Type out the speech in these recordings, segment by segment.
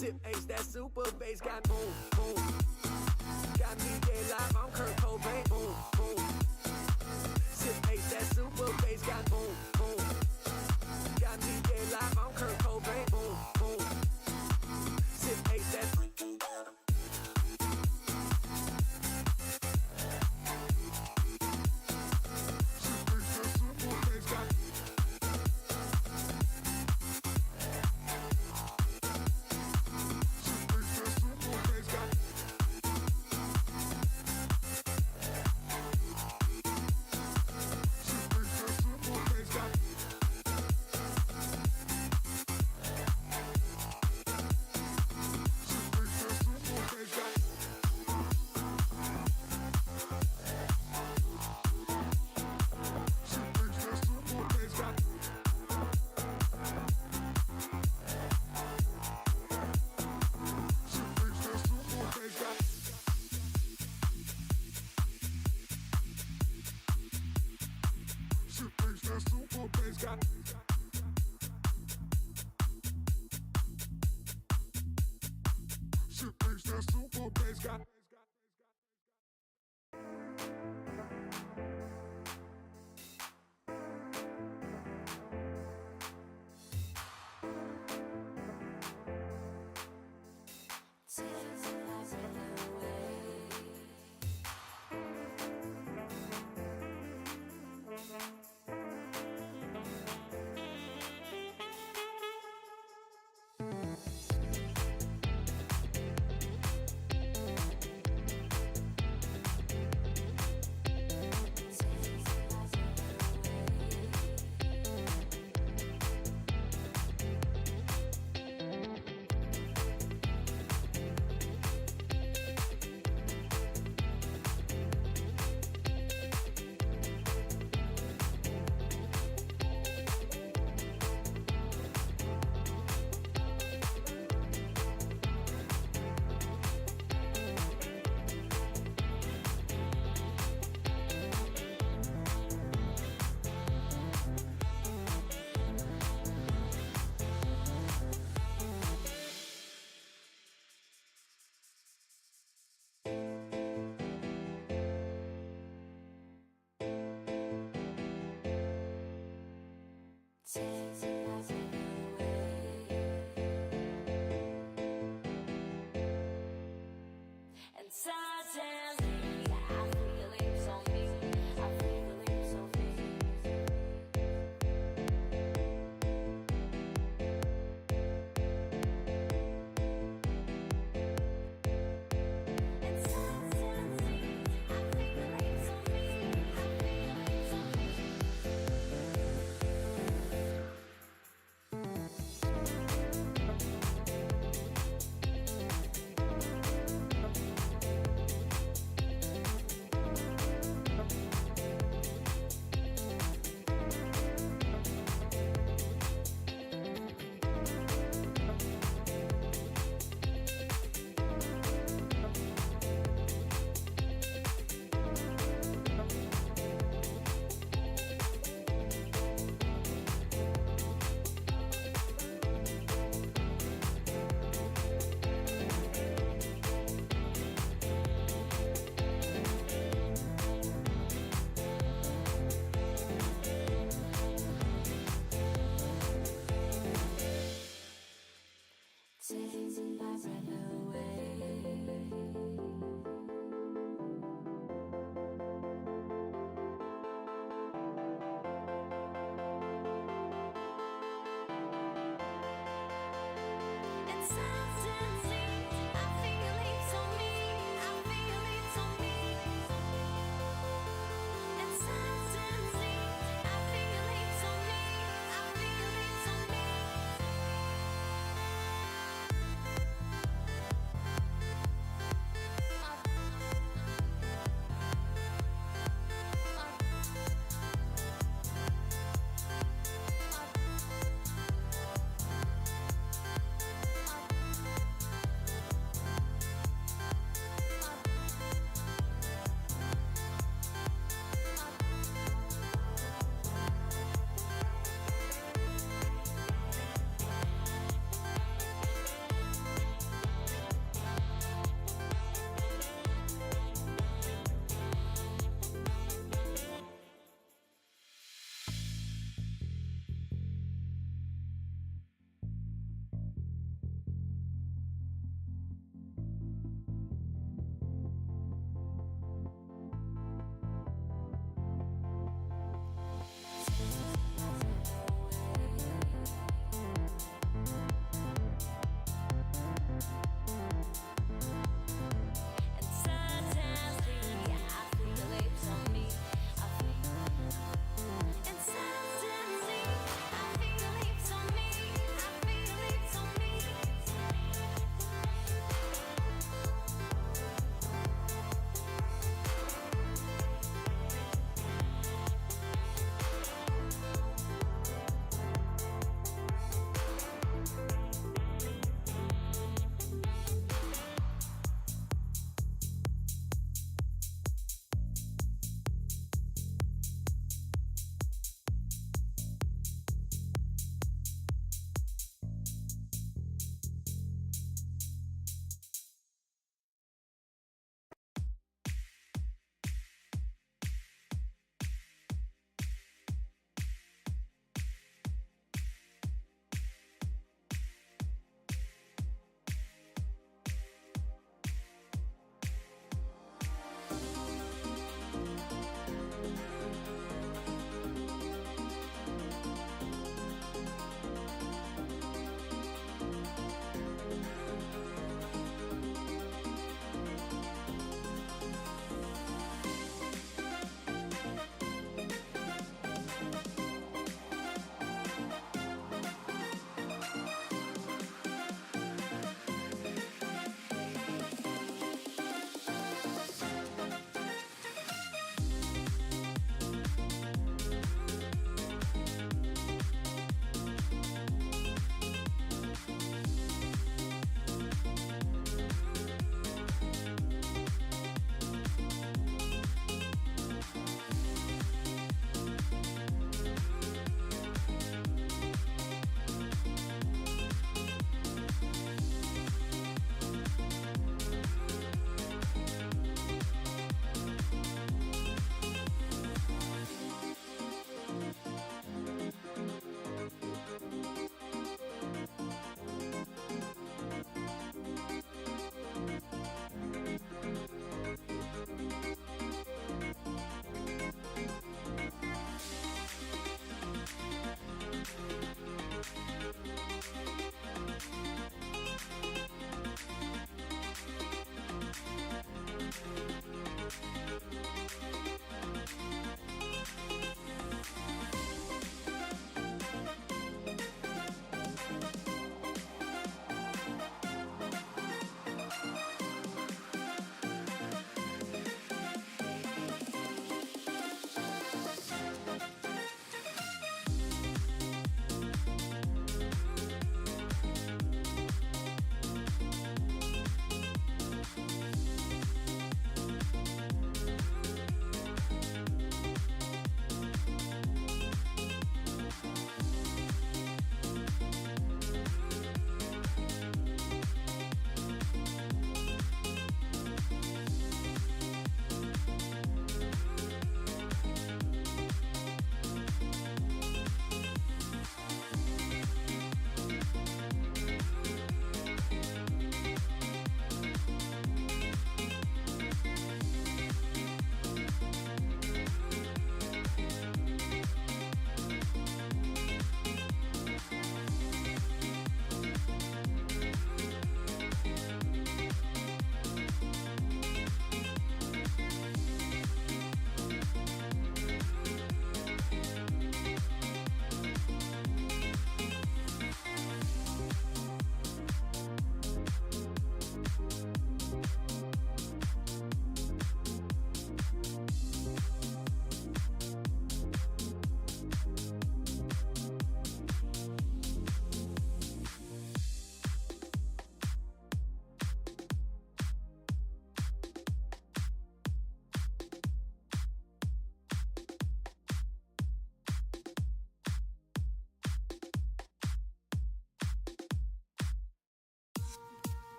Sip H, that super bass got boom, boom. Got me dead live, I'm Kurt Cobain, boom, boom. Sip H, that super bass got boom, boom. Got me dead live, I'm Kurt Cobain, boom, boom. Sip H, that freaking down.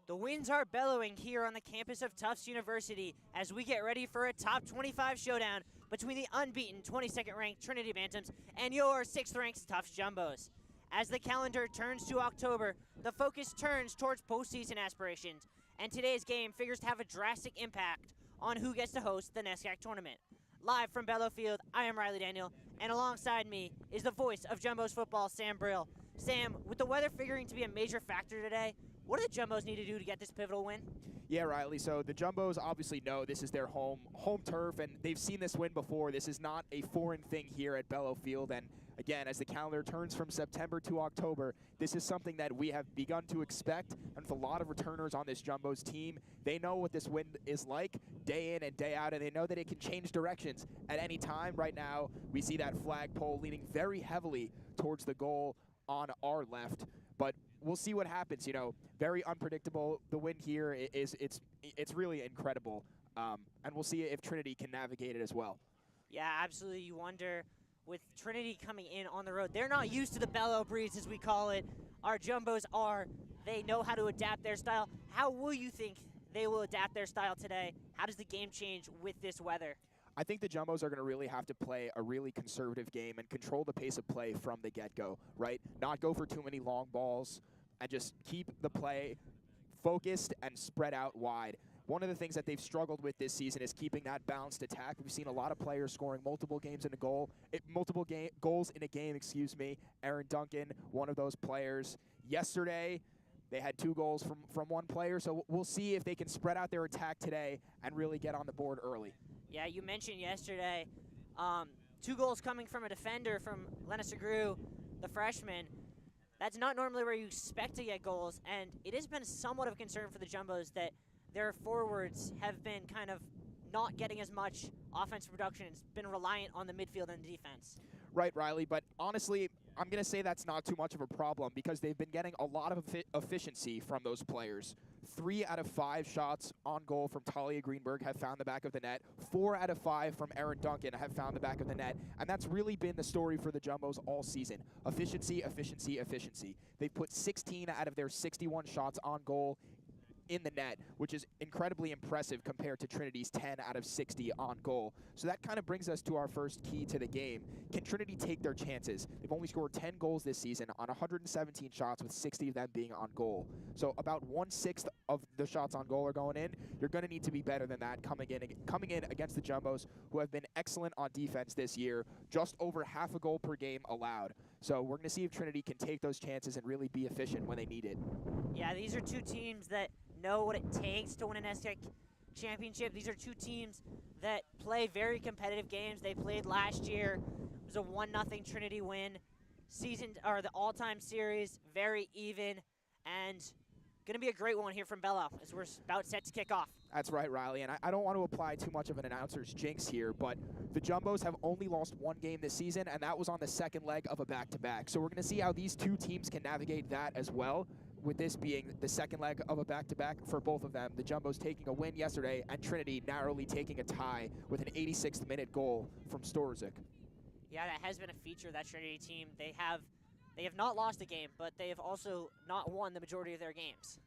The winds are bellowing here on the campus of Tufts University as we get ready for a top 25 showdown between the unbeaten 22nd ranked Trinity Bantams and your 6th ranked Tufts Jumbos. As the calendar turns to October, the focus turns towards postseason aspirations, and today's game figures to have a drastic impact on who gets to host the NESCAC tournament. Live from Bellow Field, I am Riley Daniel, and alongside me is the voice of Jumbos football, Sam Brill. Sam, with the weather figuring to be a major factor today, what do the Jumbos need to do to get this pivotal win? Yeah, Riley, so the Jumbos obviously know this is their home turf, and they've seen this win before. This is not a foreign thing here at Bellow Field, and again, as the calendar turns from September to October, this is something that we have begun to expect, and with a lot of returners on this Jumbos team, they know what this win is like day in and day out, and they know that it can change directions at any time. Right now, we see that flagpole leaning very heavily towards the goal on our left, but we'll see what happens. You know, very unpredictable. The win here it's really incredible, and we'll see if Trinity can navigate it as well. Yeah, absolutely. You wonder, with Trinity coming in on the road, they're not used to the Bellow breeze, as we call it. Our Jumbos are. They know how to adapt their style. How will you think they will adapt their style today? How does the game change with this weather? I think the Jumbos are going to really have to play a really conservative game and control the pace of play from the get-go, right? Not go for too many long balls and just keep the play focused and spread out wide. One of the things that they've struggled with this season is keeping that balanced attack. We've seen a lot of players scoring multiple goals in a game, excuse me. Aaron Duncan, one of those players. Yesterday, they had 2 goals from one player, so we'll see if they can spread out their attack today and really get on the board early. Yeah, you mentioned yesterday 2 goals coming from a defender, from Lennis Agru, the freshman. That's not normally where you expect to get goals, and it has been somewhat of a concern for the Jumbos that their forwards have been kind of not getting as much offensive production. It's been reliant on the midfield and the defense. Right, Riley, but honestly, I'm going to say that's not too much of a problem because they've been getting a lot of efficiency from those players 3 out of 5 shots on goal from Talia Greenberg have found the back of the net. 4 out of 5 from Erin Duncan have found the back of the net. And that's really been the story for the Jumbos all season. Efficiency, efficiency, efficiency. They've put 16 out of their 61 shots on goal in the net, which is incredibly impressive compared to Trinity's 10 out of 60 on goal. So that kind of brings us to our first key to the game. Can Trinity take their chances? They've only scored 10 goals this season on 117 shots, with 60 of them being on goal. So about 1/6 of the shots on goal are going in. You're going to need to be better than that coming in against the Jumbos, who have been excellent on defense this year, just over half a goal per game allowed. So we're going to see if Trinity can take those chances and really be efficient when they need it. Yeah, these are two teams that know what it takes to win an STEC championship. These are two teams that play very competitive games. They played last year. It was a 1-0 Trinity win. The all-time series, very even, and going to be a great one here from Bello as we're about set to kick off. That's right, Riley, and I don't want to apply too much of an announcer's jinx here, but the Jumbos have only lost 1 game this season, and that was on the second leg of a back-to-back. So we're going to see how these two teams can navigate that as well, with this being the second leg of a back-to-back for both of them. The Jumbos taking a win yesterday, and Trinity narrowly taking a tie with an 86th minute goal from Storzik. Yeah, that has been a feature of that Trinity team. They have not lost a game, but they have also not won the majority of their games.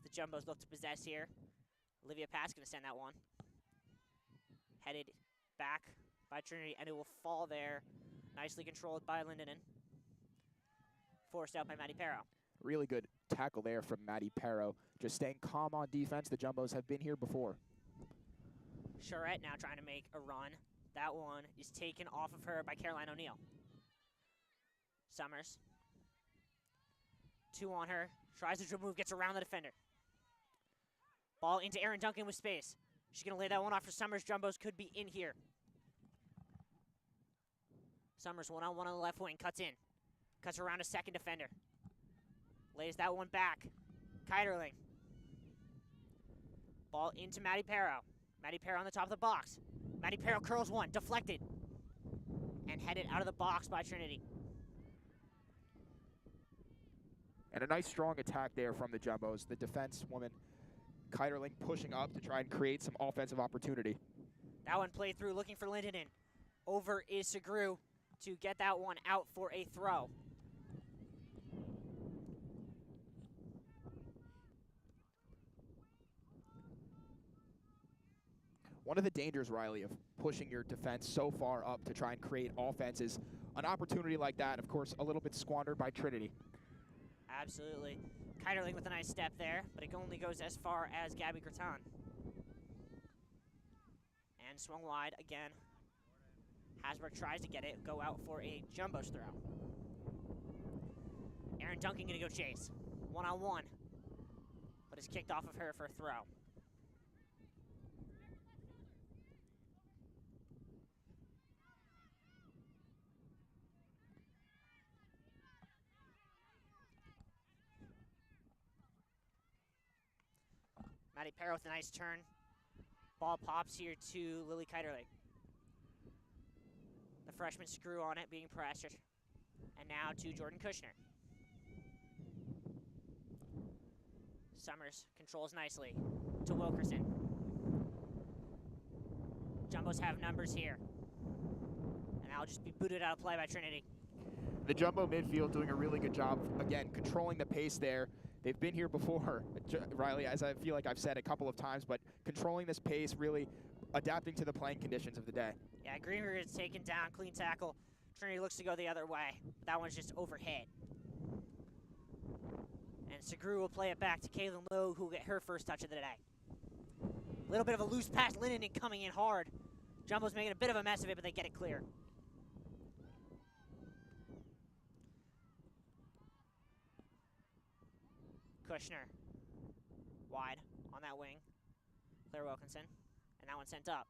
The Jumbos look to possess here. Olivia Pass going to send that one. Headed back by Trinity, and it will fall there. Nicely controlled by Lindenen. Forced out by Maddie Perro. Really good tackle there from Maddie Perro. Just staying calm on defense. The Jumbos have been here before. Charette now trying to make a run. That one is taken off of her by Caroline O'Neill. Summers. 2 on her. Tries to dribble move, gets around the defender. Ball into Erin Duncan with space. She's going to lay that one off for Summers. Jumbos could be in here. Summers 1-on-1 on the left wing. Cuts in. Cuts around a second defender. Lays that one back. Keiderling. Ball into Maddie Perro. Maddie Perro on the top of the box. Maddie Perro curls one. Deflected. And headed out of the box by Trinity. And a nice strong attack there from the Jumbos. The defense woman, Keiderling, pushing up to try and create some offensive opportunity. That one played through, looking for Lindenen. Over is Segru to get that one out for a throw. One of the dangers, Riley, of pushing your defense so far up to try and create offense is an opportunity like that, of course, a little bit squandered by Trinity. Absolutely. Keiderling with a nice step there, but it only goes as far as Gabby Graton. And swung wide again. Hasbrook tries to get it, go out for a Jumbos throw. Erin Duncan gonna go chase. 1-on-1, but it's kicked off of her for a throw. Maddie Perro with a nice turn. Ball pops here to Lily Keiderling. The freshman screw on it, being pressed. And now to Jordan Kushner. Summers controls nicely to Wilkerson. Jumbos have numbers here. And that'll just be booted out of play by Trinity. The Jumbo midfield doing a really good job, again, controlling the pace there. They've been here before, Riley, as I feel like I've said a couple of times, but controlling this pace, really adapting to the playing conditions of the day. Yeah, Greenberg is taken down, clean tackle. Trinity looks to go the other way, but that one's just overhit. And Segru will play it back to Kaylin Lowe, who will get her first touch of the day. A little bit of a loose pass, Lindenen coming in hard. Jumbo's making a bit of a mess of it, but they get it clear. Kushner, wide on that wing. Claire Wilkinson, and that one sent up.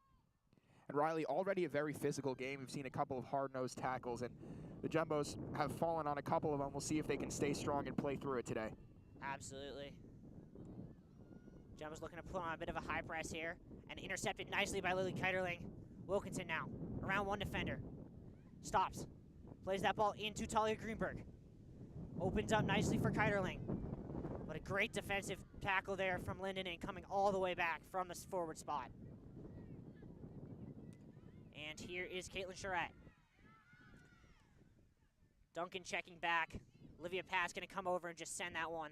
And Riley, already a very physical game. We've seen a couple of hard-nosed tackles, and the Jumbos have fallen on a couple of them. We'll see if they can stay strong and play through it today. Absolutely. Jumbos looking to put on a bit of a high press here, and intercepted nicely by Lily Keiderling. Wilkinson now, around one defender. Stops, plays that ball into Talia Greenberg. Opens up nicely for Keiderling. But a great defensive tackle there from Linden and coming all the way back from the forward spot. And here is Caitlin Charette. Duncan checking back. Olivia Pass going to come over and just send that one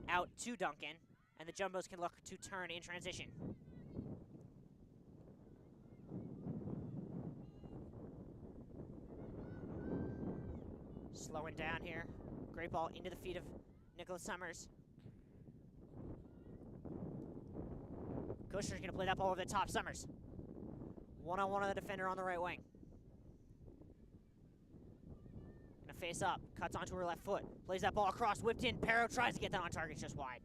out to Duncan. And the Jumbos can look to turn in transition. Slowing down here. Great ball into the feet of Nicholas Summers. Kushner's going to play that ball over the top. Summers. One-on-one on the defender on the right wing. Going to face up. Cuts onto her left foot. Plays that ball across. Whipped in. Pero tries to get that on target, just wide.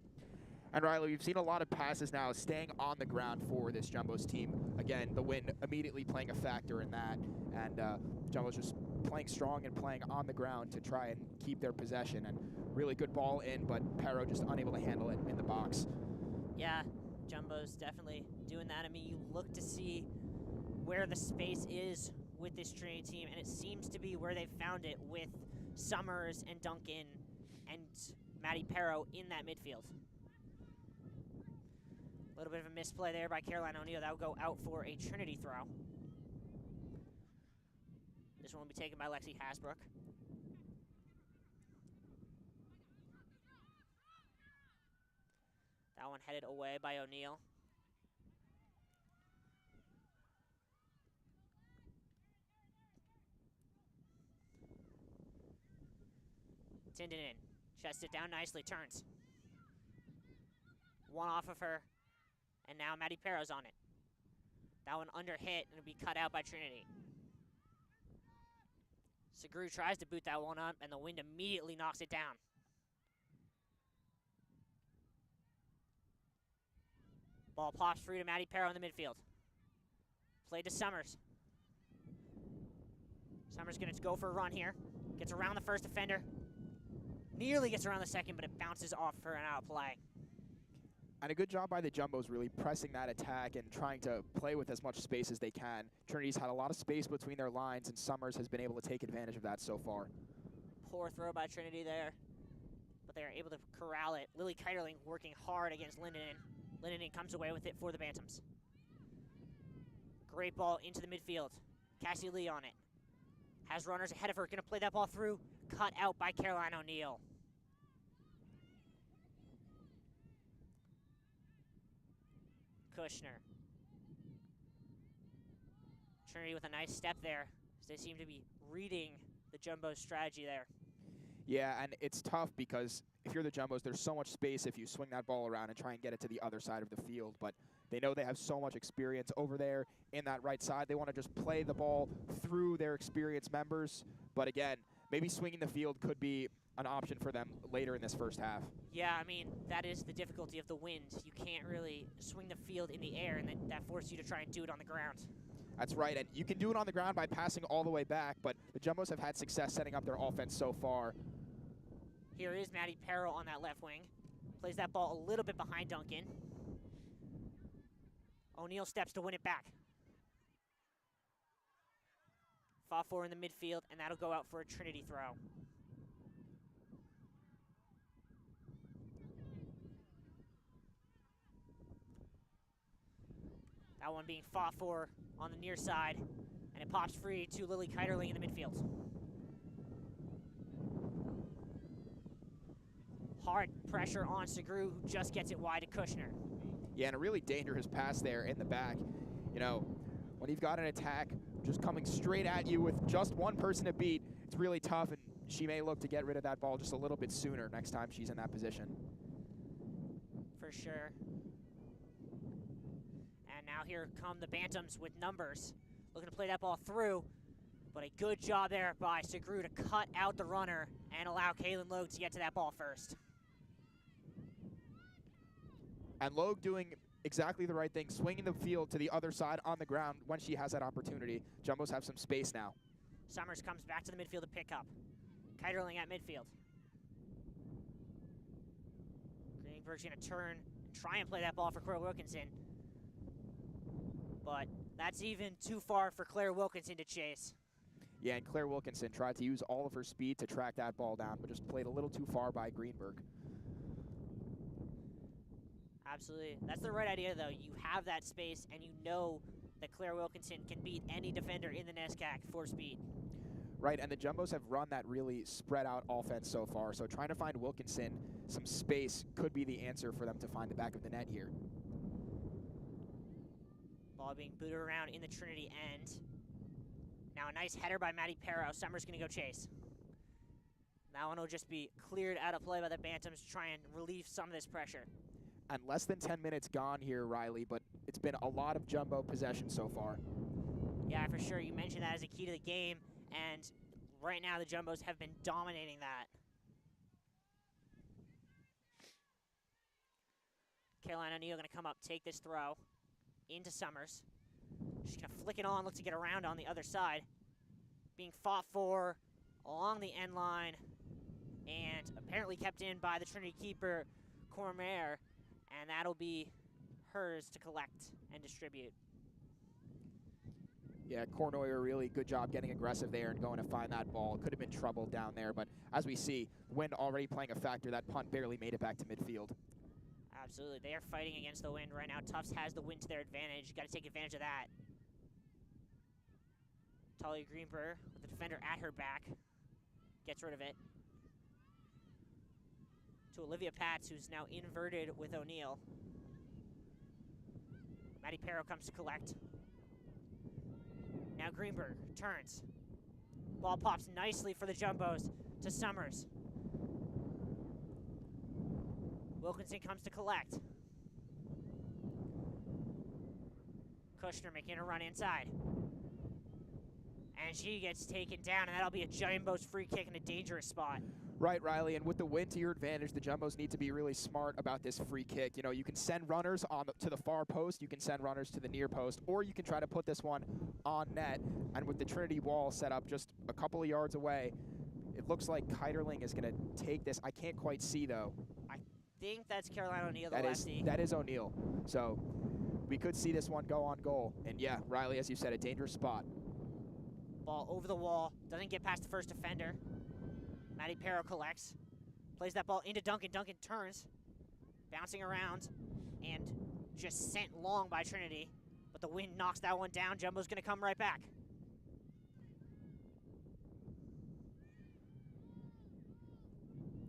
And Riley, we've seen a lot of passes now staying on the ground for this Jumbos team. Again, the wind immediately playing a factor in that. And Jumbos just playing strong and playing on the ground to try and keep their possession. And really good ball in, but Pero just unable to handle it in the box. Yeah, Jumbos definitely doing that. I mean, you look to see where the space is with this Trinity team, and it seems to be where they've found it with Summers and Duncan and Maddie Pero in that midfield. A little bit of a misplay there by Caroline O'Neill. That will go out for a Trinity throw. This one will be taken by Lexi Hasbrook. That one headed away by O'Neill. Tinden in. Chests it down nicely. Turns. One off of her. And now Maddie Pero's on it. That one under hit and it'll be cut out by Trinity. Segru tries to boot that one up, and the wind immediately knocks it down. Ball pops free to Maddie Pero in the midfield. Played to Summers. Summers going to go for a run here. Gets around the first defender. Nearly gets around the second, but it bounces off for an out play. And a good job by the Jumbos really pressing that attack and trying to play with as much space as they can. Trinity's had a lot of space between their lines, and Summers has been able to take advantage of that so far. Poor throw by Trinity there, but they are able to corral it. Lily Kiterling working hard against Linden. Linden comes away with it for the Bantams. Great ball into the midfield. Cassie Lee on it. Has runners ahead of her, going to play that ball through. Cut out by Caroline O'Neill. Kushner. Trinity with a nice step there, as they seem to be reading the Jumbo strategy there. Yeah, and it's tough because if you're the Jumbos, there's so much space if you swing that ball around and try and get it to the other side of the field. But they know they have so much experience over there in that right side. They want to just play the ball through their experienced members. But again, maybe swinging the field could be an option for them later in this first half. Yeah, I mean, that is the difficulty of the wind. You can't really swing the field in the air, and that forces you to try and do it on the ground. That's right, and you can do it on the ground by passing all the way back, but the Jumbos have had success setting up their offense so far. Here is Maddie Pero on that left wing. Plays that ball a little bit behind Duncan. O'Neill steps to win it back. Fought for in the midfield, and that'll go out for a Trinity throw. That one being fought for on the near side, and it pops free to Lily Kiterling in the midfield. Hard pressure on Segru, who just gets it wide to Kushner. Yeah, and a really dangerous pass there in the back. You know, when you've got an attack just coming straight at you with just one person to beat, it's really tough, and she may look to get rid of that ball just a little bit sooner next time she's in that position. For sure. And now here come the Bantams with numbers. Looking to play that ball through, but a good job there by Segru to cut out the runner and allow Kaylin Logue to get to that ball first. And Logue doing exactly the right thing, swinging the field to the other side on the ground when she has that opportunity. Jumbos have some space now. Summers comes back to the midfield to pick up. Kiterling at midfield. Greenberg's going to turn and try and play that ball for Claire Wilkinson. But that's even too far for Claire Wilkinson to chase. Yeah, and Claire Wilkinson tried to use all of her speed to track that ball down, but just played a little too far by Greenberg. Absolutely. That's the right idea, though. You have that space, and you know that Claire Wilkinson can beat any defender in the NESCAC for speed. Right, and the Jumbos have run that really spread out offense so far, so trying to find Wilkinson some space could be the answer for them to find the back of the net here. Ball being booted around in the Trinity end. Now a nice header by Maddie Perro. Summers going to go chase. That one will just be cleared out of play by the Bantams to try and relieve some of this pressure. And less than 10 minutes gone here, Riley, but it's been a lot of Jumbo possession so far. Yeah, for sure. You mentioned that as a key to the game, and right now the Jumbos have been dominating that. Caroline O'Neill going to come up, take this throw into Summers. She's going to flick it on, look to get around on the other side. Being fought for along the end line, and apparently kept in by the Trinity keeper, Cormier, and that'll be hers to collect and distribute. Yeah, Cornoyer, really good job getting aggressive there and going to find that ball. Could have been trouble down there, but as we see, wind already playing a factor. That punt barely made it back to midfield. Absolutely. They are fighting against the wind right now. Tufts has the wind to their advantage. Got to take advantage of that. Talia Greenberg with the defender at her back. Gets rid of it. To Olivia Patz, who's now inverted with O'Neill. Maddie Perro comes to collect. Now Greenberg turns. Ball pops nicely for the Jumbos to Summers. Wilkinson comes to collect. Kushner making a run inside. And she gets taken down, and that'll be a Jumbos free kick in a dangerous spot. Right, Riley, and with the wind to your advantage, the Jumbos need to be really smart about this free kick. You know, you can send runners to the far post, you can send runners to the near post, or you can try to put this one on net. And with the Trinity wall set up just a couple of yards away, it looks like Kiterling is going to take this. I can't quite see, though. I think that's Caroline O'Neill, the lefty. That is O'Neill. So we could see this one go on goal. And yeah, Riley, as you said, a dangerous spot. Ball over the wall, doesn't get past the first defender. Maddie Perro collects, plays that ball into Duncan. Duncan turns, bouncing around, and just sent long by Trinity. But the wind knocks that one down. Jumbo's going to come right back.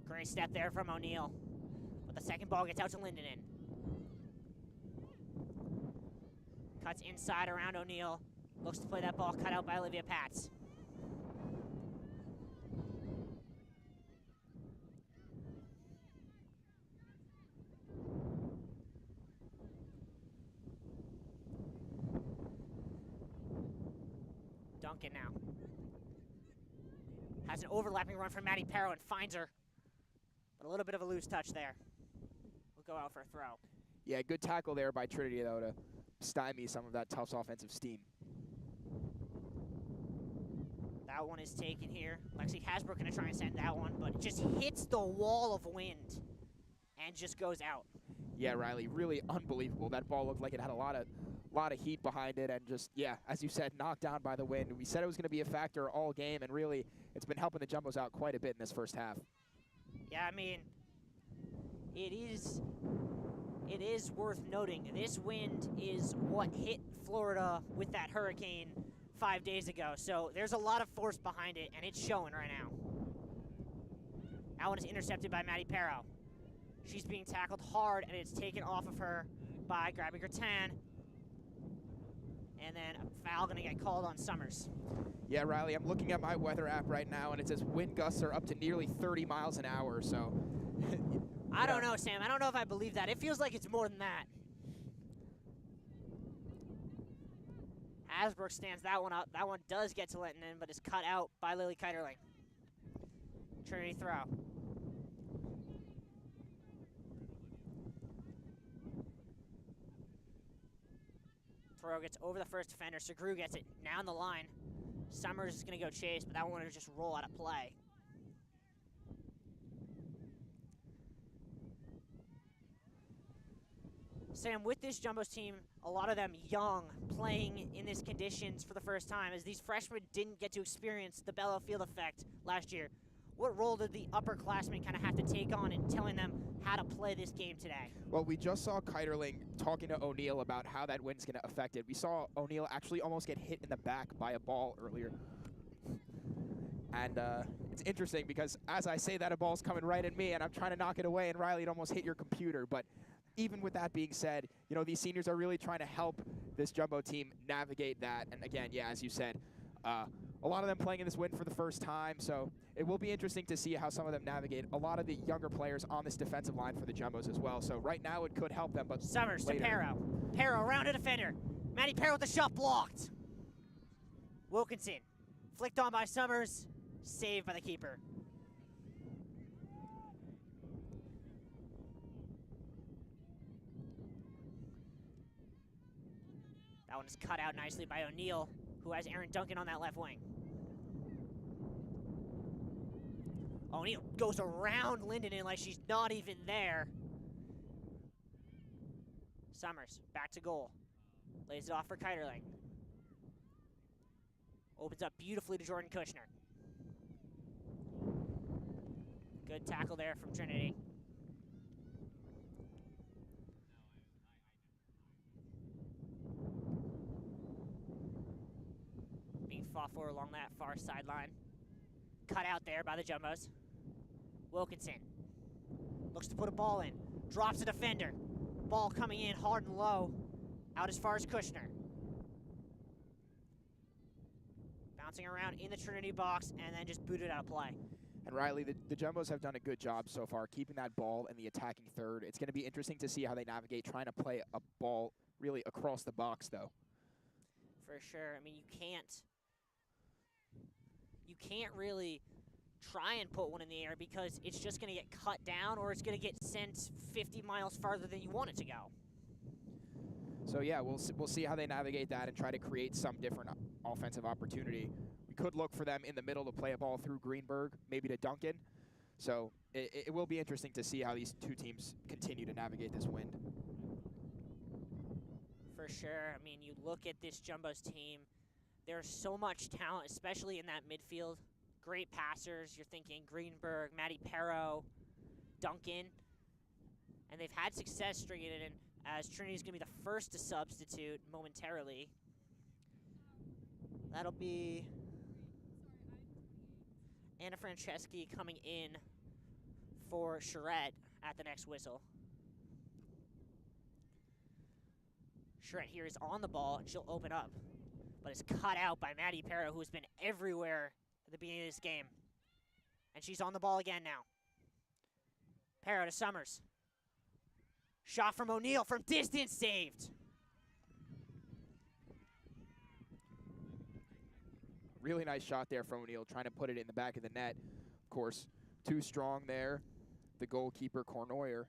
Great step there from O'Neill. But the second ball gets out to Lindenen. Cuts inside around O'Neill. Looks to play that ball cut out by Olivia Patz. Duncan now. Has an overlapping run from Maddie Perro and finds her. But a little bit of a loose touch there. We'll go out for a throw. Yeah, good tackle there by Trinity, though, to stymie some of that Tufts offensive steam. That one is taken here. Lexi Hasbrook going to try and send that one, but it just hits the wall of wind and just goes out. Yeah, Riley, really unbelievable. That ball looked like it had a lot of heat behind it, and just, yeah, as you said, knocked down by the wind. We said it was going to be a factor all game, and really, it's been helping the Jumbos out quite a bit in this first half. Yeah, I mean, it is worth noting. This wind is what hit Florida with that hurricane 5 days ago. So there's a lot of force behind it, and it's showing right now. That one is intercepted by Maddie Perro. She's being tackled hard, and it's taken off of her by Gabby Gratin. And then a foul going to get called on Summers. Yeah, Riley, I'm looking at my weather app right now, and it says wind gusts are up to nearly 30 miles an hour, so... I don't know, Sam. I don't know if I believe that. It feels like it's more than that. Hasbrook stands that one up. That one does get to Lindenen, but is cut out by Lily Kiterling. Trinity throw. Throw gets over the first defender. Segru gets it. Now on the line. Summers is going to go chase, but that one will just roll out of play. Sam, with this Jumbos team, a lot of them young, playing in these conditions for the first time, as these freshmen didn't get to experience the Bello Field effect last year. what role did the upperclassmen kind of have to take on in telling them how to play this game today? Well, we just saw Kiterling talking to O'Neal about how that wind's going to affect it. We saw O'Neal actually almost get hit in the back by a ball earlier. And it's interesting because as I say that, a ball's coming right at me, and I'm trying to knock it away, and Riley, it almost hit your computer. But even with that being said, you know, these seniors are really trying to help this Jumbo team navigate that. And again, yeah, as you said, a lot of them playing in this wind for the first time, so it will be interesting to see how some of them navigate. A lot of the younger players on this defensive line for the Jumbos as well, so right now it could help them, but Summers later. to Pero. Pero around a defender. Matty Pero with the shot blocked. Wilkinson flicked on by Summers, saved by the keeper. That one is cut out nicely by O'Neal, who has Aaron Duncan on that left wing. O'Neal goes around Lindenen like she's not even there. Summers, back to goal. Lays it off for Kiterling. Opens up beautifully to Jordan Kushner. Good tackle there from Trinity. Being fought for along that far sideline. Cut out there by the Jumbos. Wilkinson looks to put a ball in. Drops a defender. Ball coming in hard and low. Out as far as Kushner. Bouncing around in the Trinity box and then just booted out of play. And Riley, the Jumbos have done a good job so far keeping that ball in the attacking third. It's going to be interesting to see how they navigate trying to play a ball really across the box, though. For sure. I mean, you can't really try and put one in the air because it's just going to get cut down or it's going to get sent 50 miles farther than you want it to go. So yeah, we'll see how they navigate that and try to create some different offensive opportunity. We could look for them in the middle to play a ball through Greenberg, maybe to Duncan. So it will be interesting to see how these two teams continue to navigate this wind. For sure. I mean, you look at this Jumbos team, there's so much talent, especially in that midfield. Great passers. You're thinking Greenberg, Matty Pero, Duncan. And they've had success stringing it in, as Trinity's going to be the first to substitute momentarily. That'll be Anna Franceschi coming in for Charette at the next whistle. Charette here is on the ball, and she'll open up. But it's cut out by Matty Pero, who's been everywhere at the beginning of this game. And she's on the ball again now. Pero to Summers. Shot from O'Neal from distance, saved. Really nice shot there from O'Neal, trying to put it in the back of the net. Of course, too strong there, the goalkeeper, Cornoyer.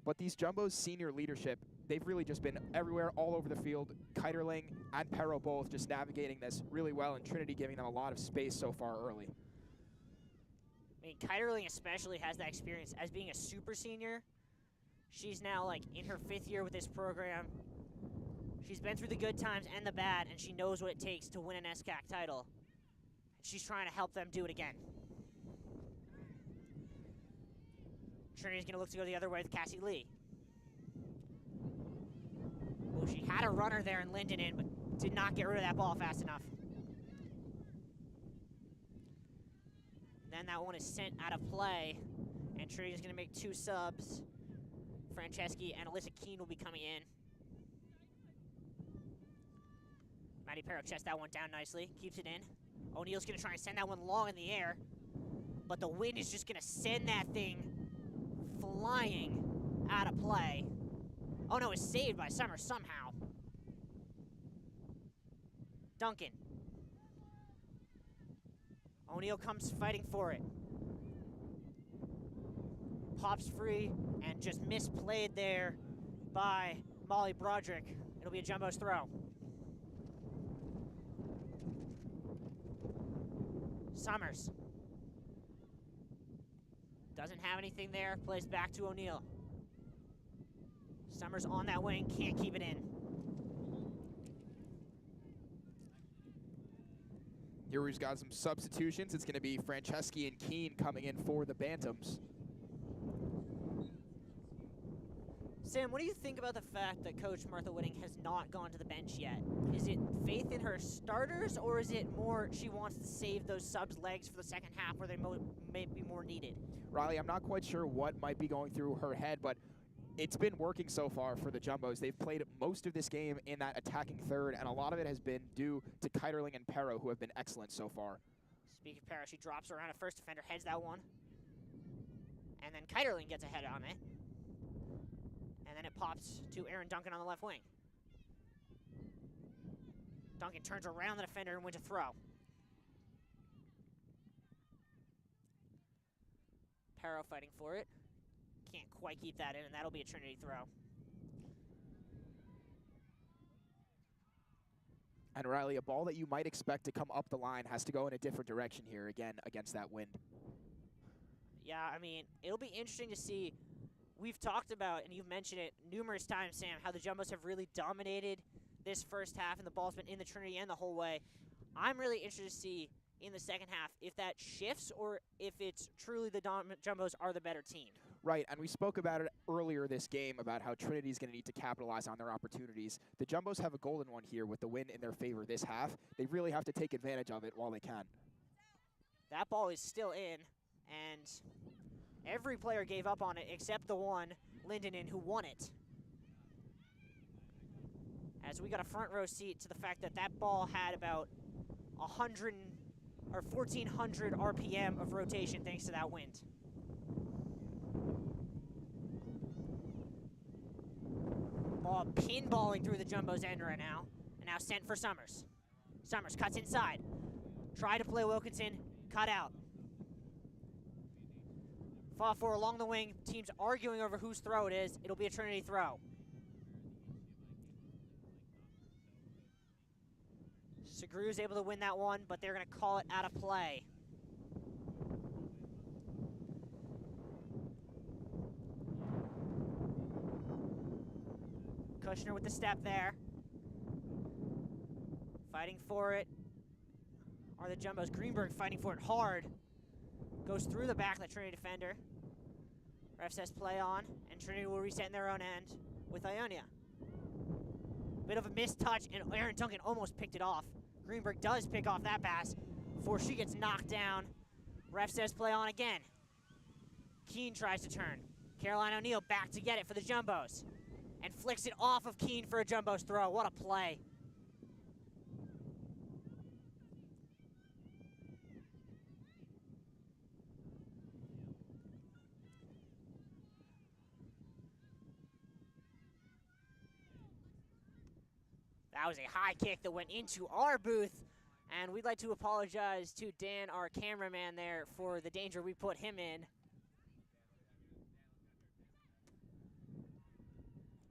But these Jumbos' senior leadership, they've really just been everywhere, all over the field. Kiterling and Pero both just navigating this really well, and Trinity giving them a lot of space so far early. I mean, Kiterling especially has that experience as being a super senior. She's now like in her 5th year with this program. She's been through the good times and the bad, and she knows what it takes to win an SCAC title. She's trying to help them do it again. Trinity's going to look to go the other way with Cassie Lee. Oh, she had a runner there in Lindenen, but did not get rid of that ball fast enough. Then that one is sent out of play, and Trinity's going to make 2 subs. Franceschi and Alyssa Keene will be coming in. Matty Pero chests that one down nicely, keeps it in. O'Neal's going to try and send that one long in the air, but the wind is just going to send that thing flying out of play. Oh no, it's saved by Summers somehow. Duncan. O'Neal comes fighting for it. Pops free and just misplayed there by Molly Broderick. It'll be a Jumbo's throw. Summers. Doesn't have anything there, plays back to O'Neal. Summers on that wing, can't keep it in. Here we've got some substitutions. It's going to be Franceschi and Keene coming in for the Bantams. Sam, what do you think about the fact that Coach Martha Whitting has not gone to the bench yet? Is it faith in her starters, or is it more she wants to save those subs' legs for the second half where they may be more needed? Riley, I'm not quite sure what might be going through her head, but it's been working so far for the Jumbos. They've played most of this game in that attacking third, and a lot of it has been due to Keiterling and Perro, who have been excellent so far. Speaking of Perro, she drops around a first defender, heads that one. And then Keiterling gets ahead on it. And then it pops to Aaron Duncan on the left wing. Duncan turns around the defender and wins a throw. Perro fighting for it. Can't quite keep that in, and that'll be a Trinity throw. And Riley, a ball that you might expect to come up the line has to go in a different direction here again against that wind. Yeah, I mean, it'll be interesting to see. We've talked about, and you've mentioned it numerous times, Sam, how the Jumbos have really dominated this first half, and the ball's been in the Trinity end the whole way. I'm really interested to see in the second half if that shifts or if it's truly the Jumbos are the better team. Right, and we spoke about it earlier this game about how Trinity's going to need to capitalize on their opportunities. The Jumbos have a golden one here with the win in their favor this half. They really have to take advantage of it while they can. That ball is still in, and every player gave up on it except the one, Lindenen, who won it. As we got a front row seat to the fact that that ball had about 1,400 RPM of rotation thanks to that wind. Ball pinballing through the Jumbo's end right now, and now sent for Summers. Summers cuts inside. Try to play Wilkinson, cut out. Fought for along the wing. Teams arguing over whose throw it is. It'll be a Trinity throw. Segru's able to win that one, but they're going to call it out of play. Kushner with the step there. Fighting for it are the Jumbos. Greenberg fighting for it hard. Goes through the back of the Trinity defender. Ref says play on, and Trinity will reset in their own end with Ionia. Bit of a missed touch, and Aaron Duncan almost picked it off. Greenberg does pick off that pass before she gets knocked down. Ref says play on again. Keene tries to turn. Caroline O'Neal back to get it for the Jumbos. And flicks it off of Keene for a Jumbo's throw. What a play. That was a high kick that went into our booth, and we'd like to apologize to Dan, our cameraman there, for the danger we put him in.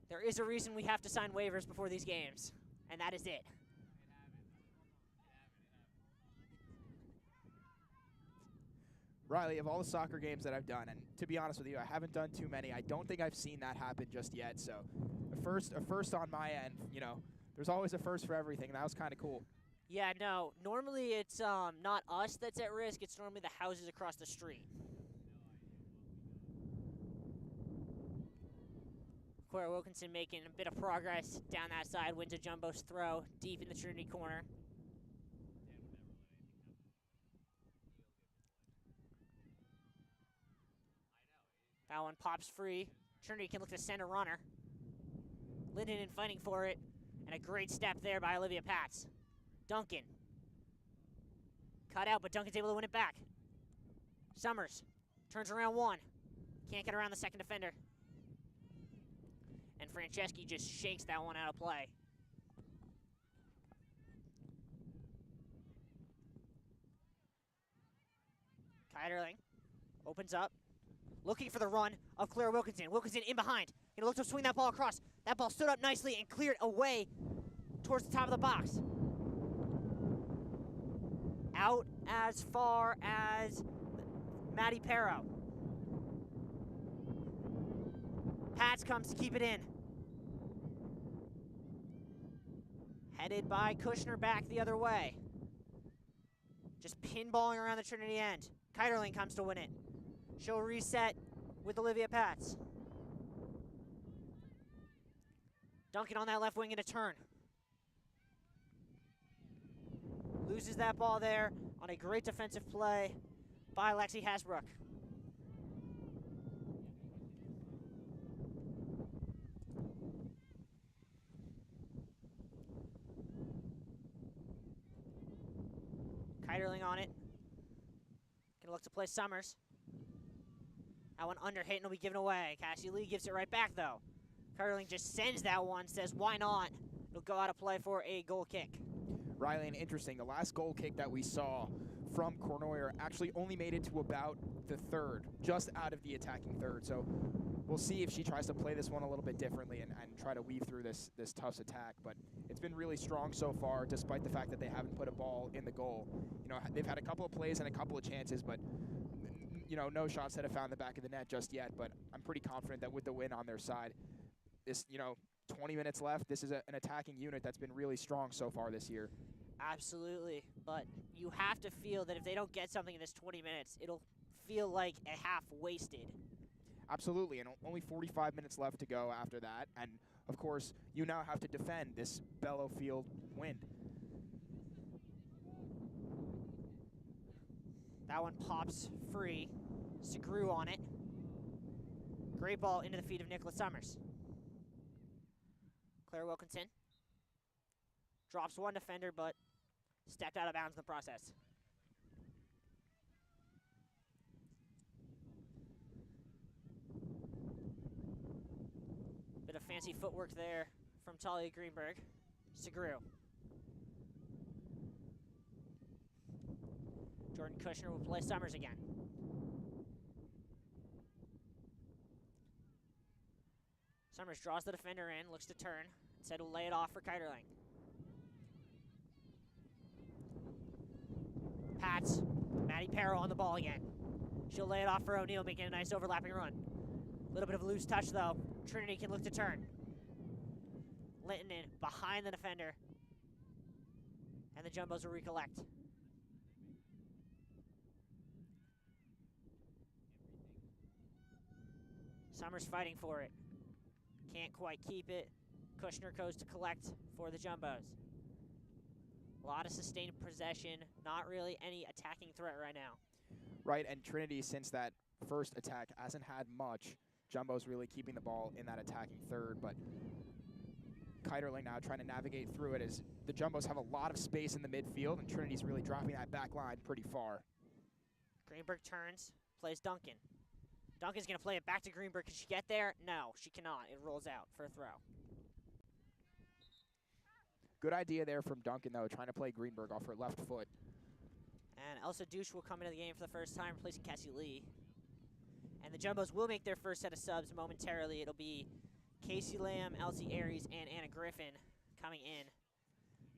There is a reason we have to sign waivers before these games, and that is it. Riley, of all the soccer games that I've done, and to be honest with you, I haven't done too many. I don't think I've seen that happen just yet. So a first on my end, you know, there's always a first for everything, and that was kind of cool. Yeah, no, normally it's not us that's at risk. It's normally the houses across the street. Cora Wilkinson making a bit of progress down that side, wins a Jumbo's throw deep in the Trinity corner. That one pops free. Trinity can look to send a runner. Lindenen fighting for it, and a great step there by Olivia Patz. Duncan. Cut out, but Duncan's able to win it back. Summers turns around one. Can't get around the second defender. And Franceschi just shakes that one out of play. Keiterling opens up, looking for the run of Claire Wilkinson. Wilkinson in behind. Gonna look to swing that ball across. That ball stood up nicely and cleared away towards the top of the box. Out as far as Maddie Perro. Pats comes to keep it in. Headed by Kushner back the other way. Just pinballing around the Trinity end. Kiterling comes to win it. She'll reset with Olivia Pats. Duncan on that left wing in a turn. Loses that ball there on a great defensive play by Lexi Hasbrook. Kiterling on it. Gonna look to play Summers. That one under hit and will be given away. Cassie Lee gives it right back though. Kiterling just sends that one, says why not? It'll go out of play for a goal kick. Riley, and interesting, the last goal kick that we saw from Cournoyer actually only made it to about the third, just out of the attacking third. So we'll see if she tries to play this one a little bit differently and try to weave through this Tufts attack. But it's been really strong so far, despite the fact that they haven't put a ball in the goal. You know, they've had a couple of plays and a couple of chances, but you know, no shots that have found the back of the net just yet. But I'm pretty confident that with the win on their side, this, you know, 20 minutes left, this is an attacking unit that's been really strong so far this year. Absolutely, but you have to feel that if they don't get something in this 20 minutes, it'll feel like a half wasted. Absolutely, and only 45 minutes left to go after that. And, of course, you now have to defend this Bellow Field win. That one pops free. Segru on it. Great ball into the feet of Nicholas Summers. Claire Wilkinson drops one defender, but stepped out of bounds in the process. Bit of fancy footwork there from Talia Greenberg. Segru. Jordan Kushner will play Summers again. Summers draws the defender in, looks to turn. Instead will lay it off for Kiterling. Pats, Maddie Perro on the ball again. She'll lay it off for O'Neal, making a nice overlapping run. A little bit of a loose touch though. Trinity can look to turn. Linton in behind the defender. And the Jumbos will recollect. Summers fighting for it. Can't quite keep it. Kushner goes to collect for the Jumbos. A lot of sustained possession, not really any attacking threat right now. Right, and Trinity, since that first attack, hasn't had much. Jumbo's really keeping the ball in that attacking third, but Kiterling now trying to navigate through it as the Jumbos have a lot of space in the midfield, and Trinity's really dropping that back line pretty far. Greenberg turns, plays Duncan. Duncan's going to play it back to Greenberg. Can she get there? No, she cannot. It rolls out for a throw. Good idea there from Duncan, though, trying to play Greenberg off her left foot. And Elsa Douche will come into the game for the first time, replacing Cassie Lee. And the Jumbos will make their first set of subs momentarily. It'll be Casey Lamb, Elsie Aries, and Anna Griffin coming in.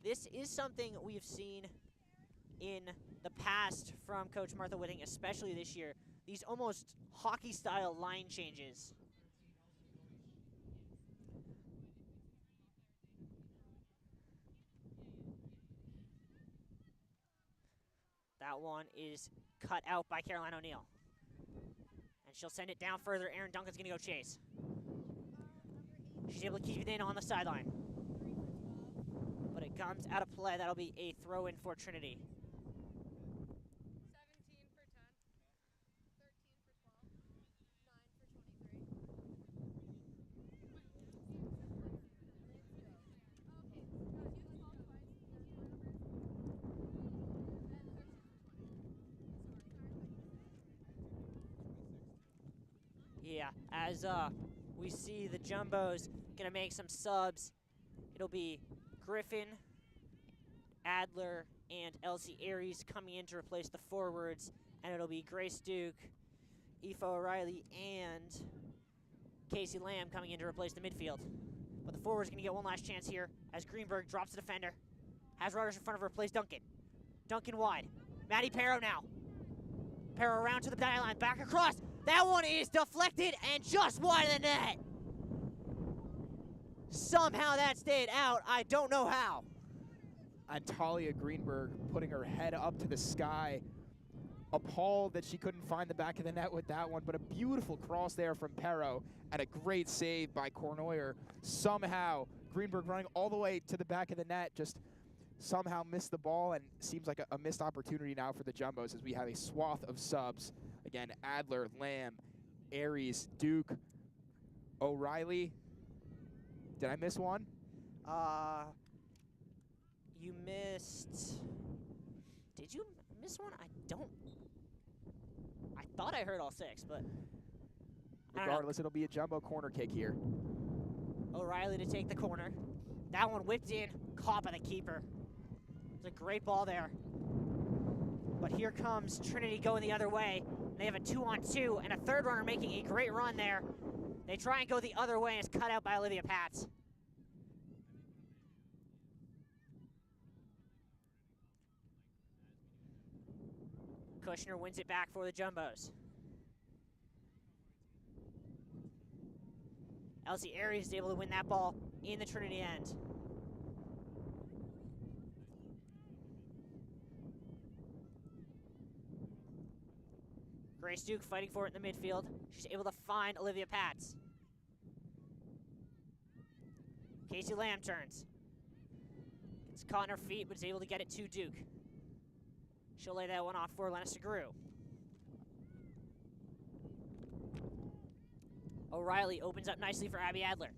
This is something we've seen in the past from Coach Martha Whitting, especially this year. These almost hockey-style line changes. That one is cut out by Caroline O'Neal. And she'll send it down further. Erin Duncan's going to go chase. She's able to keep it in on the sideline. But it comes out of play. That'll be a throw-in for Trinity. 17 for 10, 13 for 12, 9 for 23. Yeah, as we see the Jumbos going to make some subs. It'll be Griffin, Adler, and Elsie Aries coming in to replace the forwards. And it'll be Grace Duke, Aoife O'Reilly, and Casey Lamb coming in to replace the midfield. But the forward's going to get one last chance here as Greenberg drops the defender. Has runners in front of her, plays Duncan. Duncan wide. Maddie Perro now. Perro around to the byline, back across. That one is deflected and just wide of the net. Somehow that stayed out. I don't know how. And Talia Greenberg putting her head up to the sky, appalled that she couldn't find the back of the net with that one, but a beautiful cross there from Perro and a great save by Cournoyer. Somehow, Greenberg running all the way to the back of the net, just somehow missed the ball, and seems like a missed opportunity now for the Jumbos as we have a swath of subs. Again, Adler, Lamb, Aries, Duke, O'Reilly. Did I miss one? You missed. Did you miss one? I thought I heard all 6, but Regardless, it'll be a Jumbo corner kick here. O'Reilly to take the corner. That one whipped in, caught by the keeper. It's a great ball there. But here comes Trinity going the other way. They have a 2-on-2 and a third runner making a great run there. They try and go the other way, and it's cut out by Olivia Pats. Kushner wins it back for the Jumbos. Elsie Aries is able to win that ball in the Trinity end. Grace Duke fighting for it in the midfield. She's able to find Olivia Pats. Casey Lamb turns. Gets caught in her feet, but is able to get it to Duke. She'll lay that one off for Lena Segru. O'Reilly opens up nicely for Abby Adler.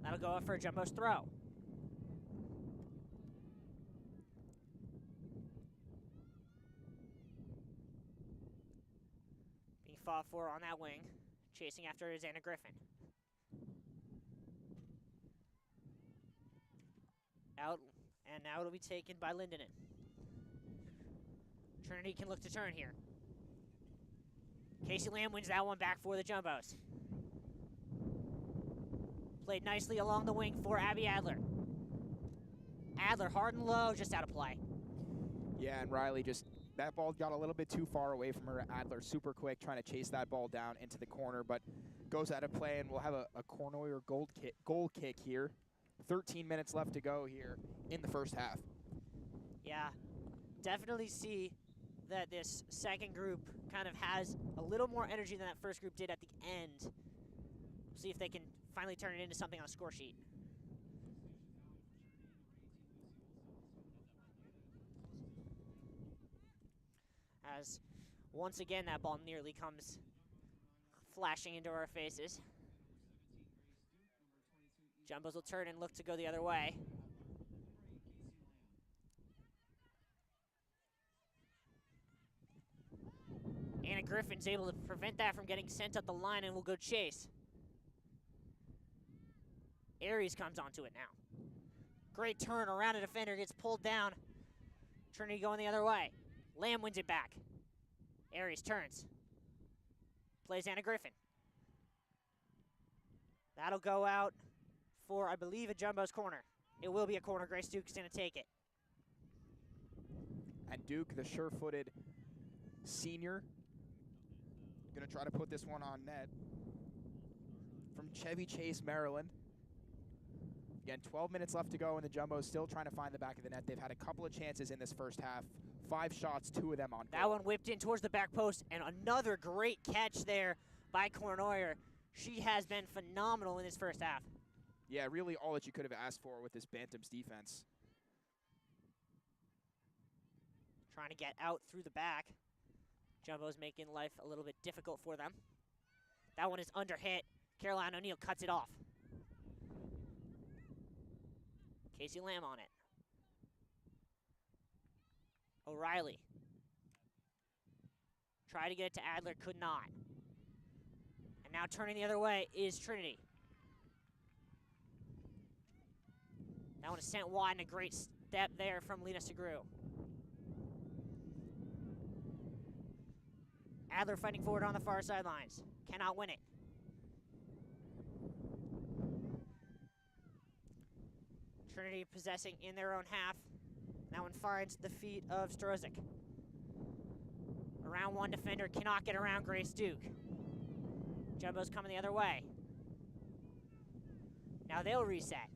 That'll go up for a Jumbo's throw. Being fought for on that wing. Chasing after is Anna Griffin. Out, and now it'll be taken by Lindenen. Trinity can look to turn here. Casey Lamb wins that one back for the Jumbos. Played nicely along the wing for Abby Adler. Adler hard and low, just out of play. Yeah, and Riley just, that ball got a little bit too far away from her. Adler super quick, trying to chase that ball down into the corner, but goes out of play, and we'll have a Cournoyer goal kick here. 13 minutes left to go here in the first half. Yeah, definitely see that this second group kind of has a little more energy than that first group did at the end. We'll see if they can finally turn it into something on a score sheet. As once again that ball nearly comes flashing into our faces. Jumbos will turn and look to go the other way. Anna Griffin's able to prevent that from getting sent up the line and will go chase. Aries comes onto it now. Great turn around a defender, gets pulled down. Trinity going the other way. Lamb wins it back. Aries turns. Plays Anna Griffin. That'll go out for, I believe, a Jumbo's corner. It will be a corner. Grace Duke's going to take it. And Duke, the sure-footed senior, going to try to put this one on net. From Chevy Chase, Maryland. Again, 12 minutes left to go, and the Jumbos still trying to find the back of the net. They've had a couple of chances in this first half. 5 shots, 2 of them on goal. That one whipped in towards the back post, and another great catch there by Cournoyer. She has been phenomenal in this first half. Yeah, really all that you could have asked for with this Bantams defense. Trying to get out through the back. Jumbo's making life a little bit difficult for them. That one is under hit. Caroline O'Neill cuts it off. Casey Lamb on it. O'Reilly. Tried to get it to Adler, could not. And now turning the other way is Trinity. That one is sent wide, and a great step there from Lena Segru. Adler fighting forward on the far sidelines. Cannot win it. Trinity possessing in their own half. That one finds the feet of Strozik. Around one defender, cannot get around Grace Duke. Jumbo's coming the other way. Now they'll reset.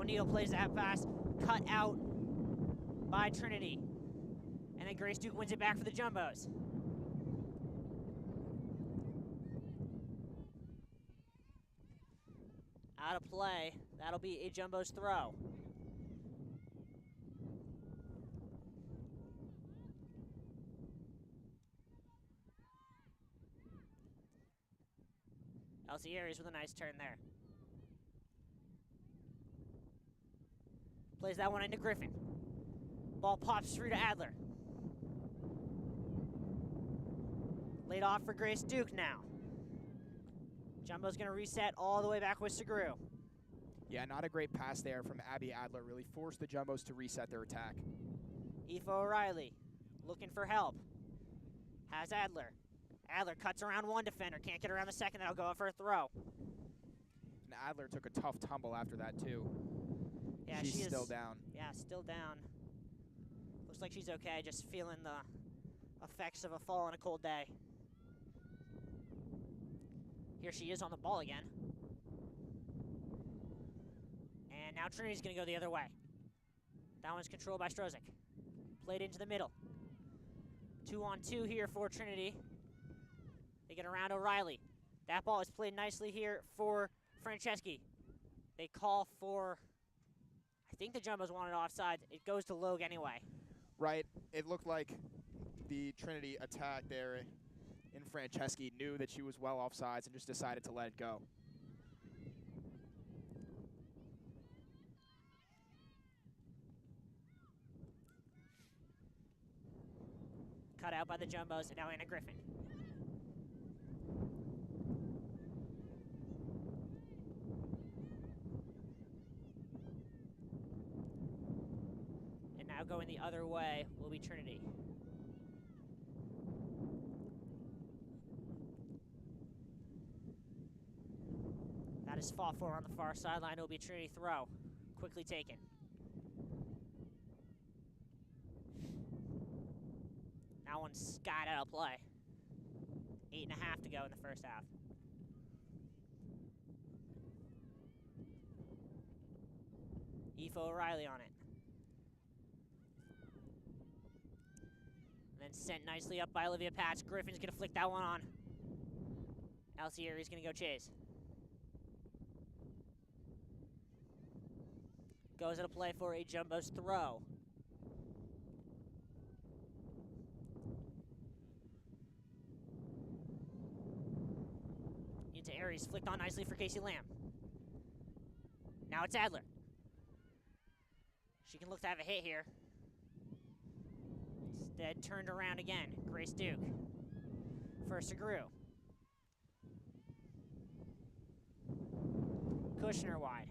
O'Neal plays that pass, cut out by Trinity. And then Grace Duke wins it back for the Jumbos. Out of play. That'll be a Jumbo's throw. Elsie Aries with a nice turn there. Plays that one into Griffin. Ball pops through to Adler. Laid off for Grace Duke now. Jumbo's going to reset all the way back with Segru. Yeah, not a great pass there from Abby Adler. Really forced the Jumbos to reset their attack. Aoife O'Reilly looking for help. Has Adler. Adler cuts around one defender. Can't get around the second. That'll go up for a throw. And Adler took a tough tumble after that, too. Yeah, she's still down. Yeah, still down. Looks like she's okay, just feeling the effects of a fall on a cold day. Here she is on the ball again. And now Trinity's going to go the other way. That one's controlled by Strozik. Played into the middle. 2-on-2 here for Trinity. They get around O'Reilly. That ball is played nicely here for Franceschi. They call for, I think the Jumbos wanted offside. It goes to Logue anyway. Right. It looked like the Trinity attack there in Franceschi knew that she was well offsides and just decided to let it go. Cut out by the Jumbos, and now Anna Griffin. And now going the other way will be Trinity. That is fought for on the far sideline. It will be Trinity throw. Quickly taken. That one's skied out of play. 8.5 to go in the first half. Aoife O'Reilly on it. And then sent nicely up by Olivia Patch. Griffin's going to flick that one on. Alcieri's going to go chase. Goes into play for a Jumbo's throw. Into Aries, flicked on nicely for Casey Lamb. Now it's Adler. She can look to have a hit here. Instead, turned around again. Grace Duke for Segru. Kushner wide.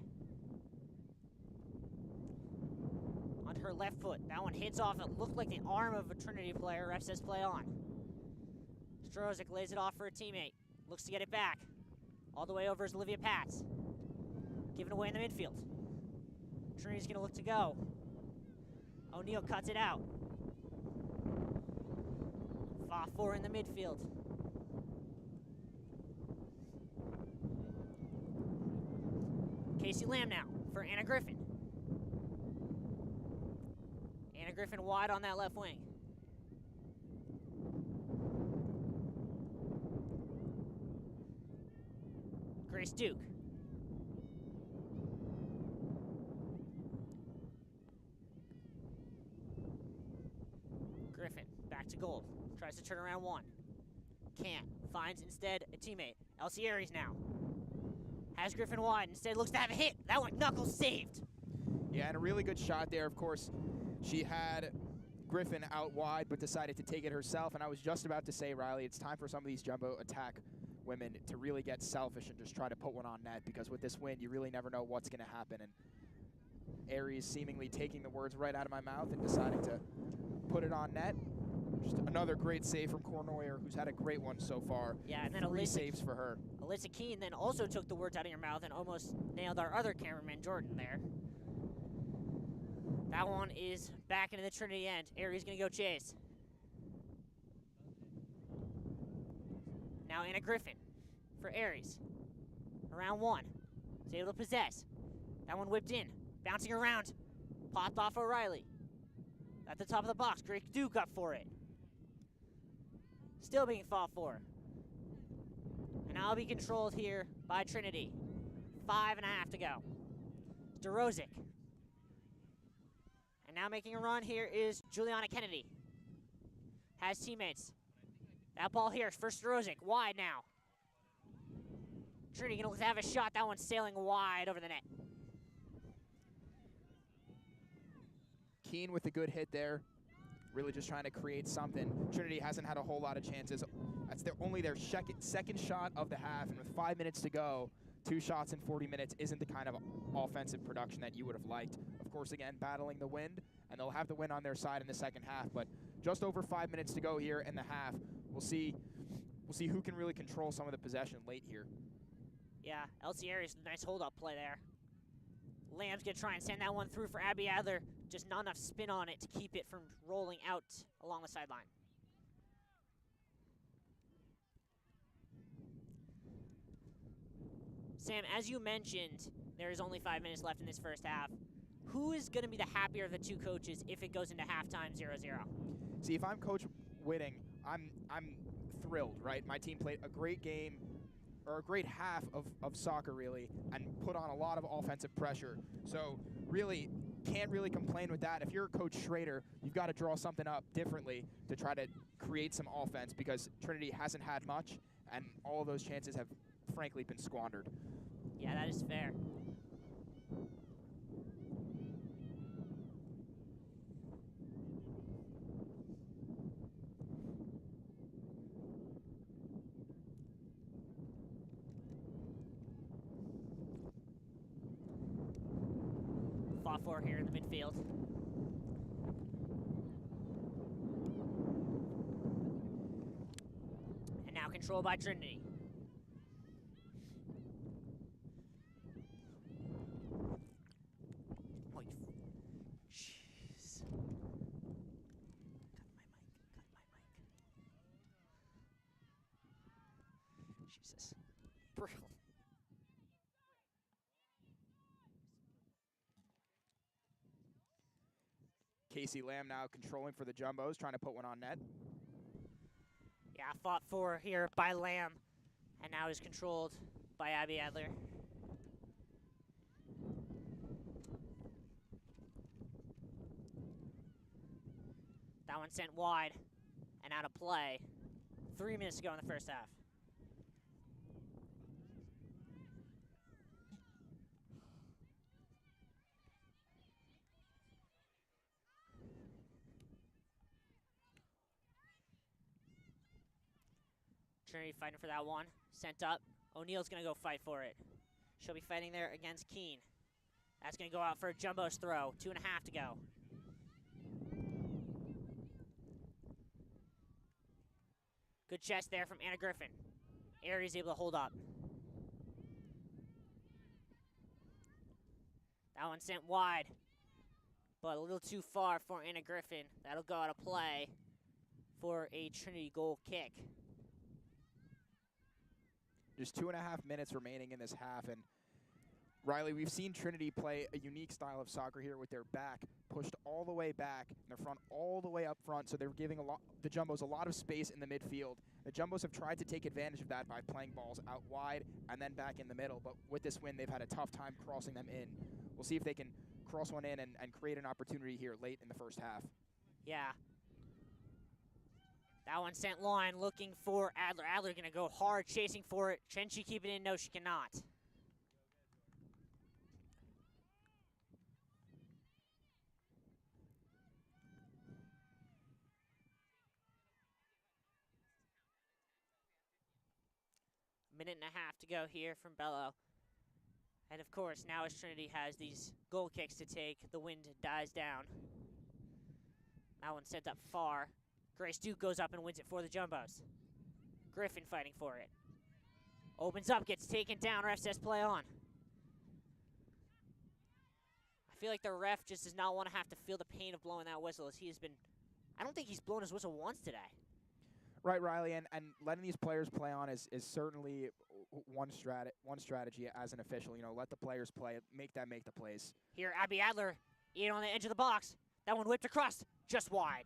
On her left foot. That one hits off. It looked like the arm of a Trinity player. Ref says play on. Strozik lays it off for a teammate. Looks to get it back. All the way over is Olivia Pats. Giving away in the midfield. Trinity's going to look to go. O'Neal cuts it out. 5-4 in the midfield. Casey Lamb now for Anna Griffin. Anna Griffin wide on that left wing. Grace Duke. Griffin, back to goal. Tries to turn around one. Can't. Finds instead a teammate. Alcieri's now. Has Griffin wide. Instead looks to have a hit. That one knuckles saved. Yeah, and a really good shot there. Of course, she had Griffin out wide, but decided to take it herself. And I was just about to say, Riley, it's time for some of these Jumbo attack women to really get selfish and just try to put one on net, because with this win, you really never know what's going to happen. And Aries seemingly taking the words right out of my mouth and deciding to put it on net. Just another great save from Cornoyer, who's had a great one so far. Yeah, and then 3 saves for her. Alyssa Keene then also took the words out of your mouth and almost nailed our other cameraman, Jordan, there. That one is back into the Trinity end. Aries going to go chase. Now Anna Griffin for Aries. Around one. Is able to possess. That one whipped in. Bouncing around. Popped off O'Reilly. At the top of the box, Greg Duke up for it. Still being fought for. And now it'll be controlled here by Trinity. 5.5 to go. DeRosic. And now making a run here is Juliana Kennedy. Has teammates. That ball here, first DeRosic, wide now. Trinity gonna have a shot. That one's sailing wide over the net. Keene with a good hit there. Really just trying to create something. Trinity hasn't had a whole lot of chances. That's only their second shot of the half, and with 5 minutes to go, 2 shots in 40 minutes isn't the kind of offensive production that you would have liked. Of course, again, battling the wind, and they'll have the wind on their side in the second half, but just over 5 minutes to go here in the half. We'll see who can really control some of the possession late here. Yeah, Elsieri's nice hold-up play there. Lamb's gonna try and send that one through for Abby Adler. Just not enough spin on it to keep it from rolling out along the sideline. Sam, as you mentioned, there is only 5 minutes left in this first half. Who is going to be the happier of the two coaches if it goes into halftime 0-0? See, if I'm Coach Whitting, I'm thrilled, right? My team played a great game, or a great half of soccer, really, and put on a lot of offensive pressure. So, really, can't really complain with that. If you're Coach Schrader, you've got to draw something up differently to try to create some offense, because Trinity hasn't had much, and all of those chances have, frankly, been squandered. Yeah, that is fair. Fought for here in the midfield. And now controlled by Trinity. Oh, jeez. Cut my mic. Jesus. Brutal. Casey Lamb now controlling for the Jumbos, trying to put one on net. Yeah, fought for here by Lamb, and now is controlled by Abby Adler. That one sent wide and out of play. 3 minutes to go in the first half. Trinity fighting for that one. Sent up. O'Neal's going to go fight for it. She'll be fighting there against Keene. That's going to go out for a Jumbo's throw. 2.5 to go. Good chest there from Anna Griffin. Aries able to hold up. That one sent wide, but a little too far for Anna Griffin. That'll go out of play for a Trinity goal kick. Just 2.5 minutes remaining in this half, and Riley, we've seen Trinity play a unique style of soccer here with their back pushed all the way back and their front all the way up front, so they're giving the Jumbos a lot of space in the midfield. The Jumbos have tried to take advantage of that by playing balls out wide and then back in the middle, but with this win, they've had a tough time crossing them in. We'll see if they can cross one in and create an opportunity here late in the first half. Yeah. That one sent line looking for Adler. Adler going to go hard chasing for it. Can she keep it in? No, she cannot. Minute and a half to go here from Bello. And of course, now as Trinity has these goal kicks to take, the wind dies down. That one sent up far. Grace Duke goes up and wins it for the Jumbos. Griffin fighting for it. Opens up, gets taken down. Ref says play on. I feel like the ref just does not want to have to feel the pain of blowing that whistle, as he has been, I don't think he's blown his whistle once today. Right, Riley, and letting these players play on is certainly one strategy as an official. You know, let the players play, make the plays. Here, Abby Adler in on the edge of the box. That one whipped across, just wide.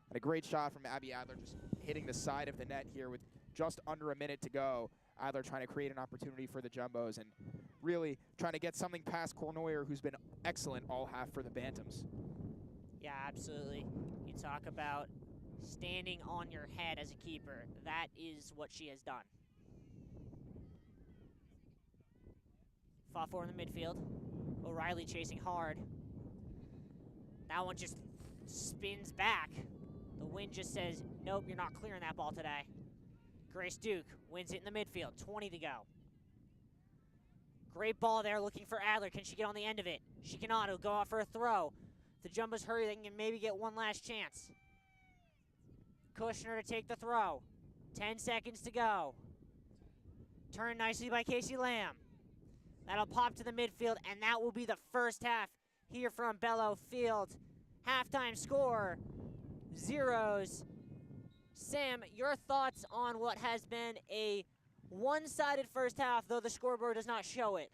And a great shot from Abby Adler, just hitting the side of the net here with just under a minute to go. Adler trying to create an opportunity for the Jumbos and really trying to get something past Cournoyer, who's been excellent all half for the Bantams. Yeah, absolutely. You talk about standing on your head as a keeper. That is what she has done. Fought for in the midfield. O'Reilly chasing hard. That one just spins back. The wind just says, nope, you're not clearing that ball today. Grace Duke wins it in the midfield. 20 to go. Great ball there looking for Adler. Can she get on the end of it? She cannot. It'll go out for a throw. If the Jumbos hurry, they can maybe get one last chance. Kushner to take the throw. 10 seconds to go. Turned nicely by Casey Lamb. That'll pop to the midfield, and that will be the first half here from Bellow Field. Halftime score, 0s. Sam, your thoughts on what has been a one-sided first half, though the scoreboard does not show it?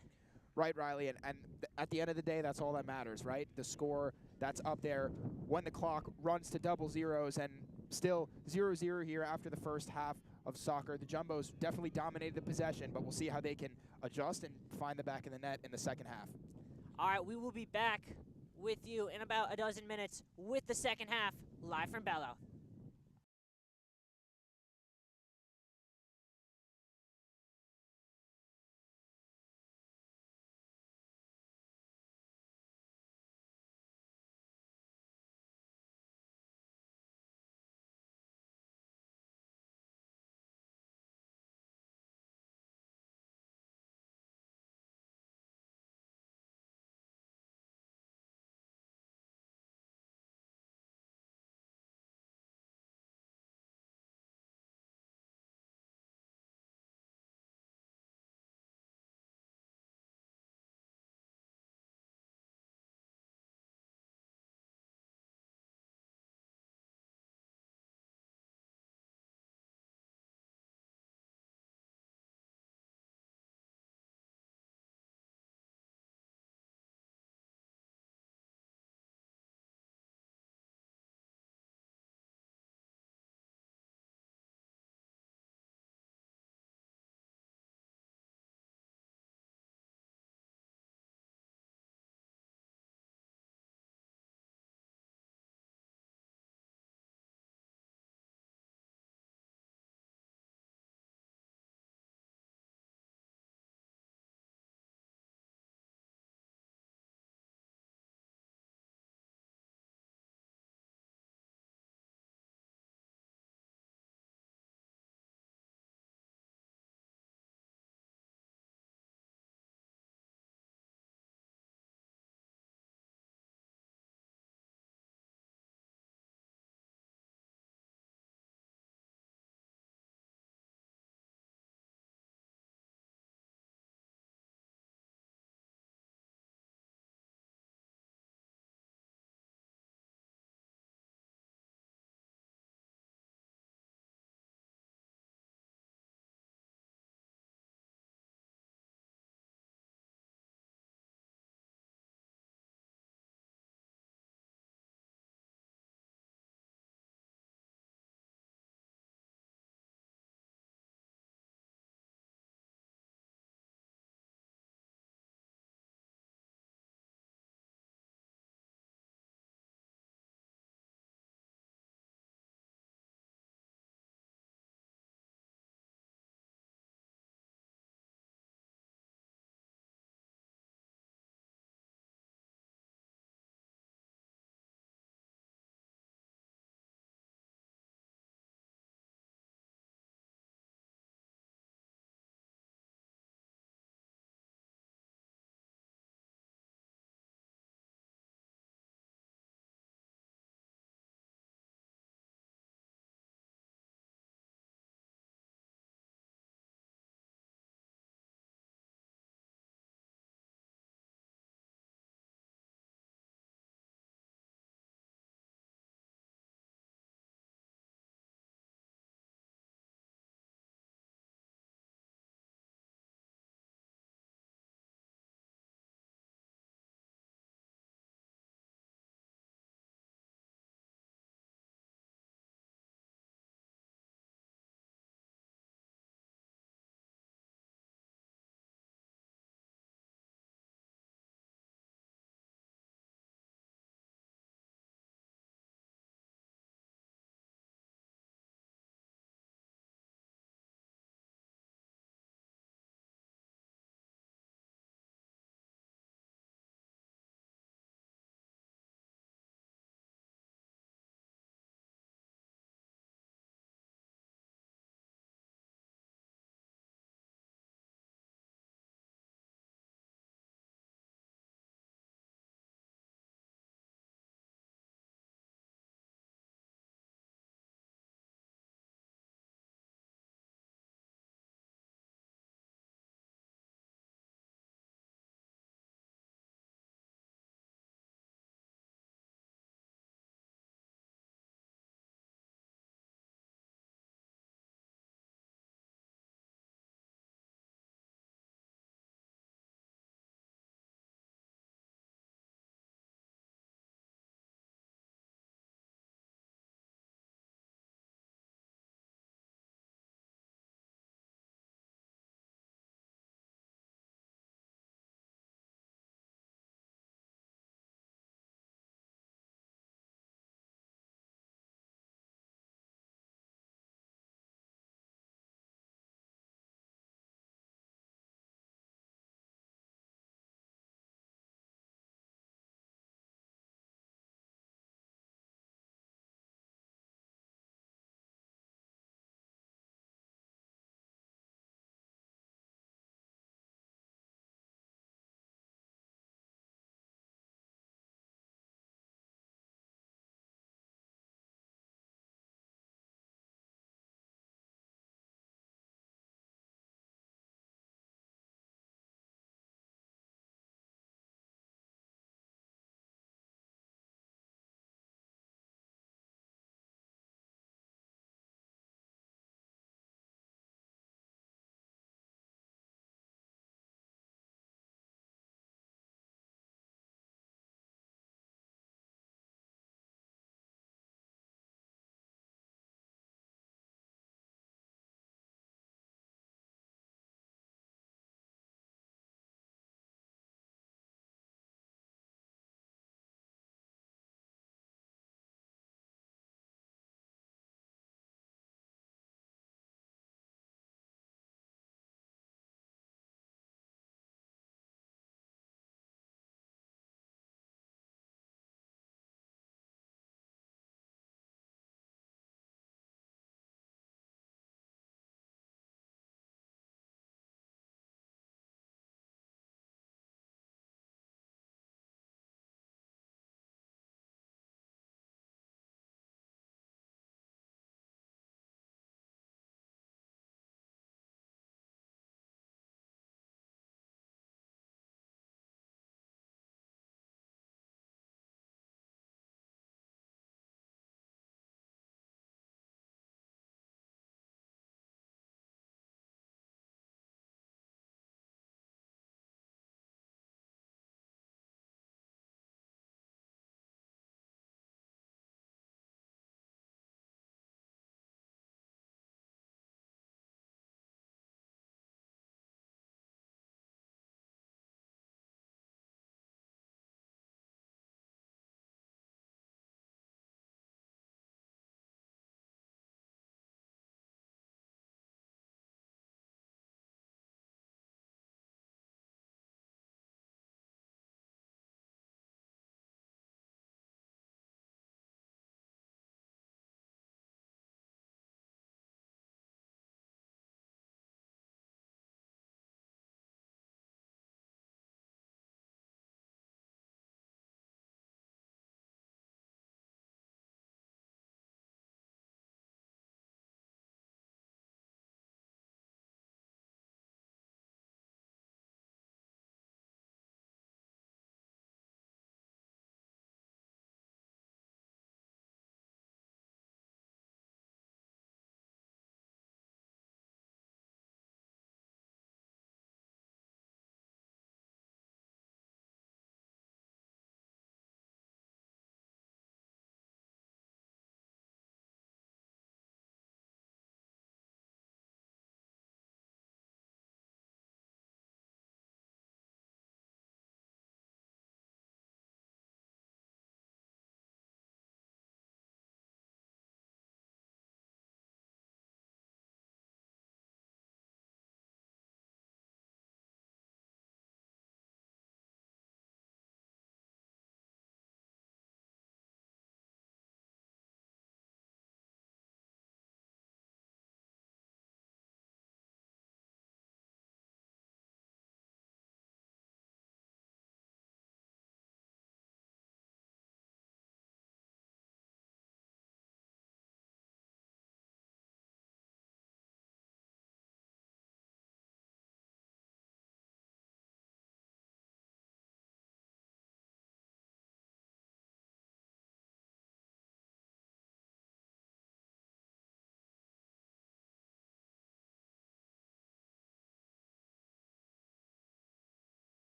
Right, Riley, and at the end of the day, that's all that matters, right? The score that's up there when the clock runs to double zeros, and still 0-0 here after the first half of soccer. The Jumbos definitely dominated the possession, but we'll see how they can adjust and find the back of the net in the second half. All right, we will be back with you in about a dozen minutes with the second half, live from Bellow.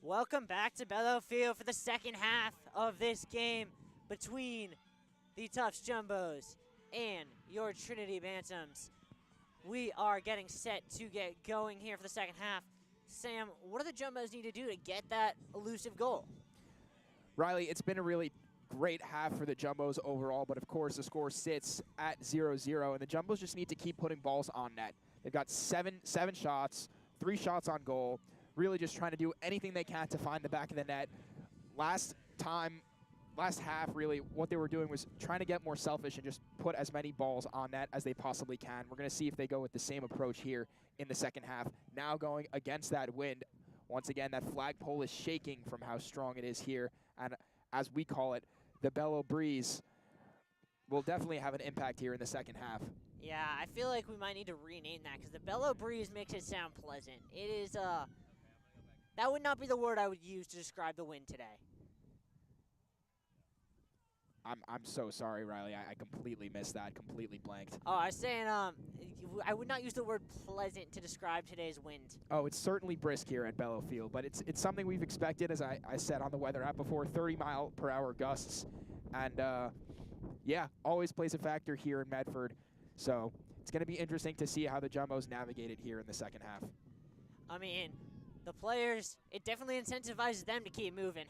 Welcome back to Bellow Field for the second half of this game between the Tufts Jumbos and your Trinity Bantams. We are getting set to get going here for the second half. Sam, what do the Jumbos need to do to get that elusive goal? Riley, it's been a really great half for the Jumbos overall, but of course the score sits at 0-0, and the Jumbos just need to keep putting balls on net. They've got seven shots, 3 shots on goal, really just trying to do anything they can to find the back of the net. Last half, really, what they were doing was trying to get more selfish and just put as many balls on net as they possibly can. We're going to see if they go with the same approach here in the second half. Now going against that wind. Once again, that flagpole is shaking from how strong it is here. And as we call it, the Bellow Breeze will definitely have an impact here in the second half. Yeah, I feel like we might need to rename that because the Bellow Breeze makes it sound pleasant. It is, that would not be the word I would use to describe the wind today. I'm so sorry, Riley. I completely missed that, completely blanked. Oh, I was saying, I would not use the word pleasant to describe today's wind. Oh, it's certainly brisk here at Bellow Field, but it's something we've expected, as I said on the weather app before, 30-mile-per-hour gusts. And, yeah, always plays a factor here in Medford. So it's going to be interesting to see how the Jumbos navigate it here in the second half. I mean, the players, it definitely incentivizes them to keep moving.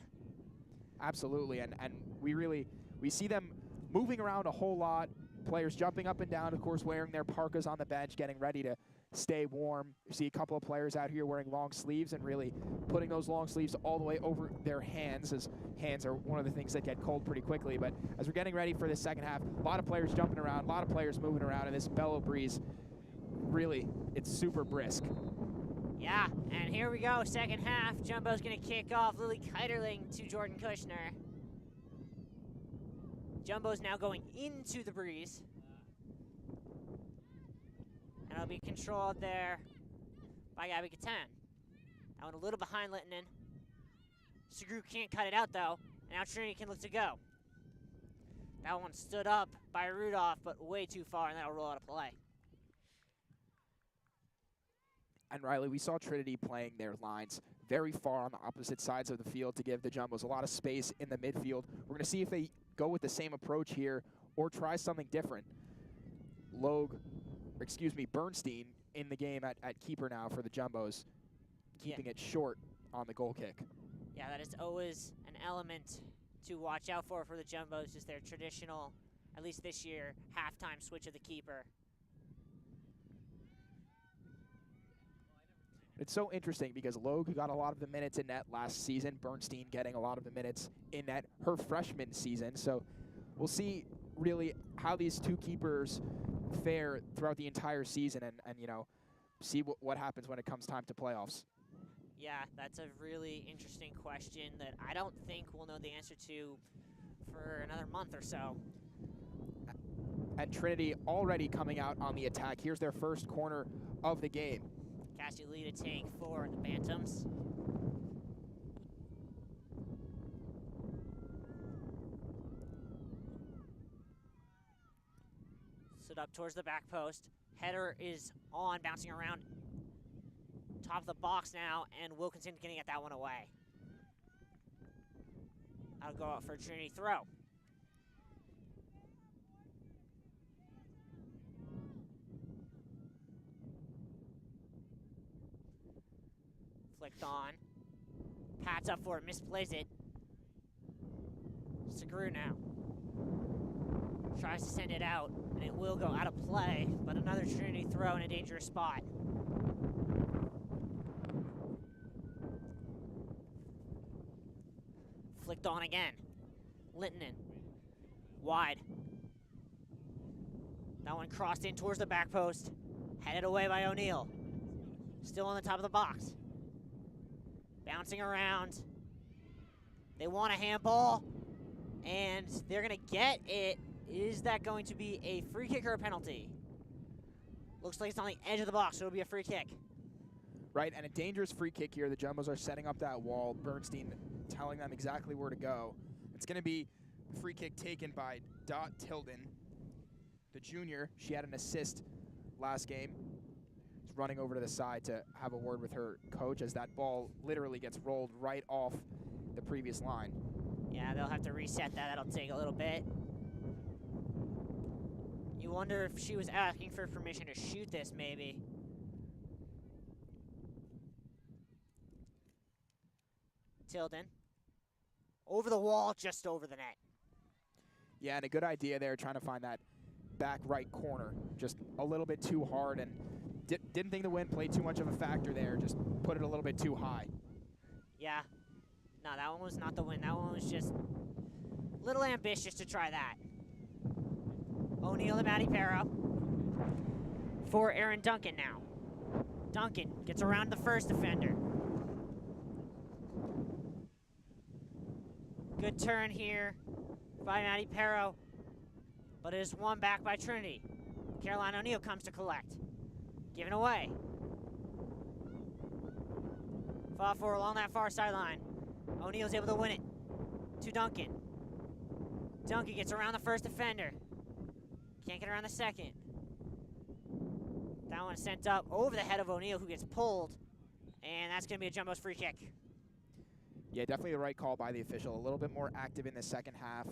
Absolutely, and we see them moving around a whole lot, players jumping up and down, of course, wearing their parkas on the bench, getting ready to stay warm. You see a couple of players out here wearing long sleeves and really putting those long sleeves all the way over their hands, as hands are one of the things that get cold pretty quickly. But as we're getting ready for the second half, a lot of players jumping around, a lot of players moving around, and this Bellow Breeze, really, it's super brisk. Yeah, and here we go, second half. Jumbo's going to kick off. Lily Kiterling to Jordan Kushner. Jumbo's now going into the breeze. And it'll be controlled there by Gabby Catan. That one a little behind Littinen. Segru can't cut it out, though. And now Trinity can look to go. That one stood up by Rudolph, but way too far, and that'll roll out of play. And Riley, we saw Trinity playing their lines very far on the opposite sides of the field to give the Jumbos a lot of space in the midfield. We're going to see if they go with the same approach here or try something different. Bernstein in the game at keeper now for the Jumbos, keeping it short on the goal kick. Yeah, that is always an element to watch out for the Jumbos, is their traditional, at least this year, halftime switch of the keeper. It's so interesting because Logue got a lot of the minutes in net last season, Bernstein getting a lot of the minutes in net her freshman season. So we'll see really how these two keepers fare throughout the entire season and you know, see what happens when it comes time to playoffs. Yeah, that's a really interesting question that I don't think we'll know the answer to for another month or so. And Trinity already coming out on the attack. Here's their first corner of the game. Cassie Lee to take for the Bantams. Stood up towards the back post. Header is on, bouncing around top of the box now, and Wilkinson gonna get that one away. That'll go out for a Trinity throw. Flicked on. Pat's up for it, misplays it. Segru now. Tries to send it out, and it will go out of play, but another Trinity throw in a dangerous spot. Flicked on again. Littinen. Wide. That one crossed in towards the back post. Headed away by O'Neal. Still on the top of the box. Bouncing around. They want a handball, and they're going to get it. Is that going to be a free kick or a penalty? Looks like it's on the edge of the box, so it'll be a free kick. Right, and a dangerous free kick here. The Jumbos are setting up that wall. Bernstein telling them exactly where to go. It's going to be a free kick taken by Dot Tilden, the junior. She had an assist last game. running over to the side to have a word with her coach as that ball literally gets rolled right off the previous line. Yeah, they'll have to reset that. That'll take a little bit. You wonder if she was asking for permission to shoot this, maybe. Tilden. Over the wall, just over the net. Yeah, and a good idea there, trying to find that back right corner. Just a little bit too hard, and didn't think the wind played too much of a factor there. Just put it a little bit too high. Yeah. No, that one was not the win. That one was just a little ambitious to try that. O'Neal to Maddie Perro. For Aaron Duncan now. Duncan gets around the first defender. Good turn here by Maddie Perro, but it is won back by Trinity. Caroline O'Neal comes to collect. Given away. Fought for along that far sideline. O'Neal's able to win it to Duncan. Duncan gets around the first defender. Can't get around the second. That one sent up over the head of O'Neal, who gets pulled, and that's going to be a Jumbo's free kick. Yeah, definitely the right call by the official. A little bit more active in the second half.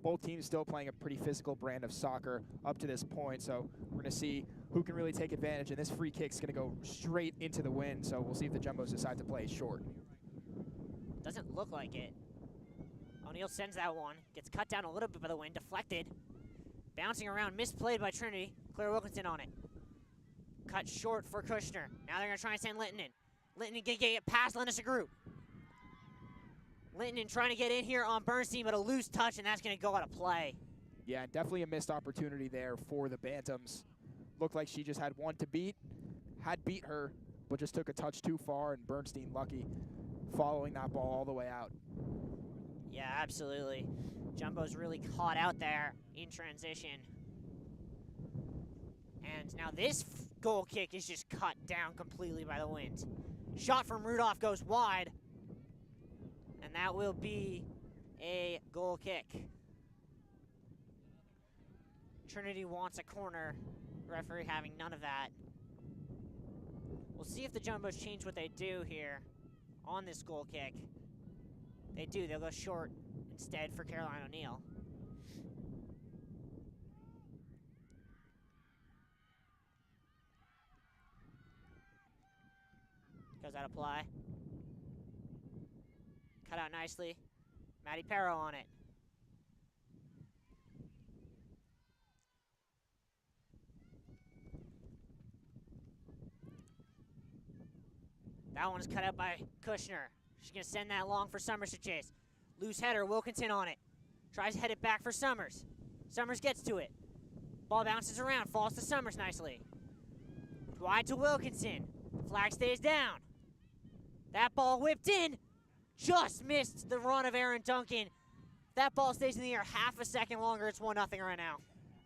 Both teams still playing a pretty physical brand of soccer up to this point, so we're going to see who can really take advantage, and this free kick's going to go straight into the wind, so we'll see if the Jumbos decide to play short. Doesn't look like it. O'Neal sends that one. Gets cut down a little bit by the wind. Deflected. Bouncing around. Misplayed by Trinity. Claire Wilkinson on it. Cut short for Kushner. Now they're going to try and send Linton in. Linton can get past Linus Group. Linton trying to get in here on Bernstein, but a loose touch, and that's going to go out of play. Yeah, definitely a missed opportunity there for the Bantams. Looked like she just had one to beat. Had beat her, but just took a touch too far, and Bernstein lucky following that ball all the way out. Yeah, absolutely. Jumbo's really caught out there in transition. And now this goal kick is just cut down completely by the wind. Shot from Rudolph goes wide. And that will be a goal kick. Trinity wants a corner. Referee having none of that. We'll see if the Jumbos change what they do here on this goal kick. They do. They'll go short instead for Caroline O'Neal. Goes out of play. Cut out nicely. Maddie Perro on it. That one's cut out by Kushner. She's going to send that long for Summers to chase. Loose header, Wilkinson on it. Tries to head it back for Summers. Summers gets to it. Ball bounces around, falls to Summers nicely. Wide to Wilkinson. Flag stays down. That ball whipped in. Just missed the run of Aaron Duncan. That ball stays in the air half a second longer. It's 1-0 right now.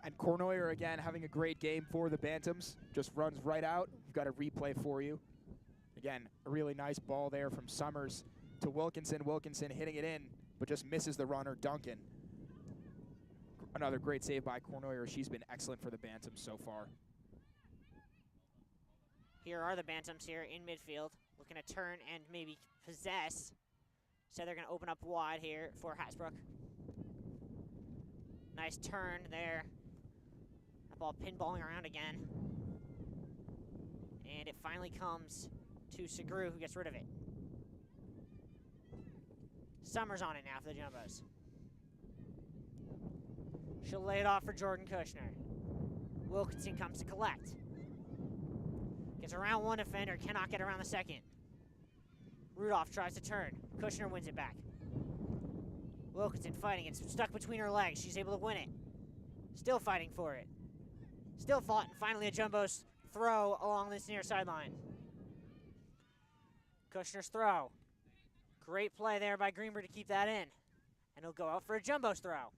And Cornoyer again having a great game for the Bantams. Just runs right out. We've got a replay for you. Again, a really nice ball there from Summers to Wilkinson. Wilkinson hitting it in, but just misses the runner, Duncan. Another great save by Cornoyer. She's been excellent for the Bantams so far. Here are the Bantams here in midfield, looking to turn and maybe possess. So they're going to open up wide here for Hasbrook. Nice turn there. That ball pinballing around again. And it finally comes to Segru, who gets rid of it. Summers on it now for the Jumbos. She'll lay it off for Jordan Kushner. Wilkinson comes to collect. Gets around one defender, cannot get around the second. Rudolph tries to turn. Kushner wins it back. Wilkinson fighting. It's stuck between her legs. She's able to win it. Still fighting for it. Still fought, and finally a Jumbo's throw along this near sideline. Kushner's throw. Great play there by Greenberg to keep that in. And he'll go out for a Jumbo's throw.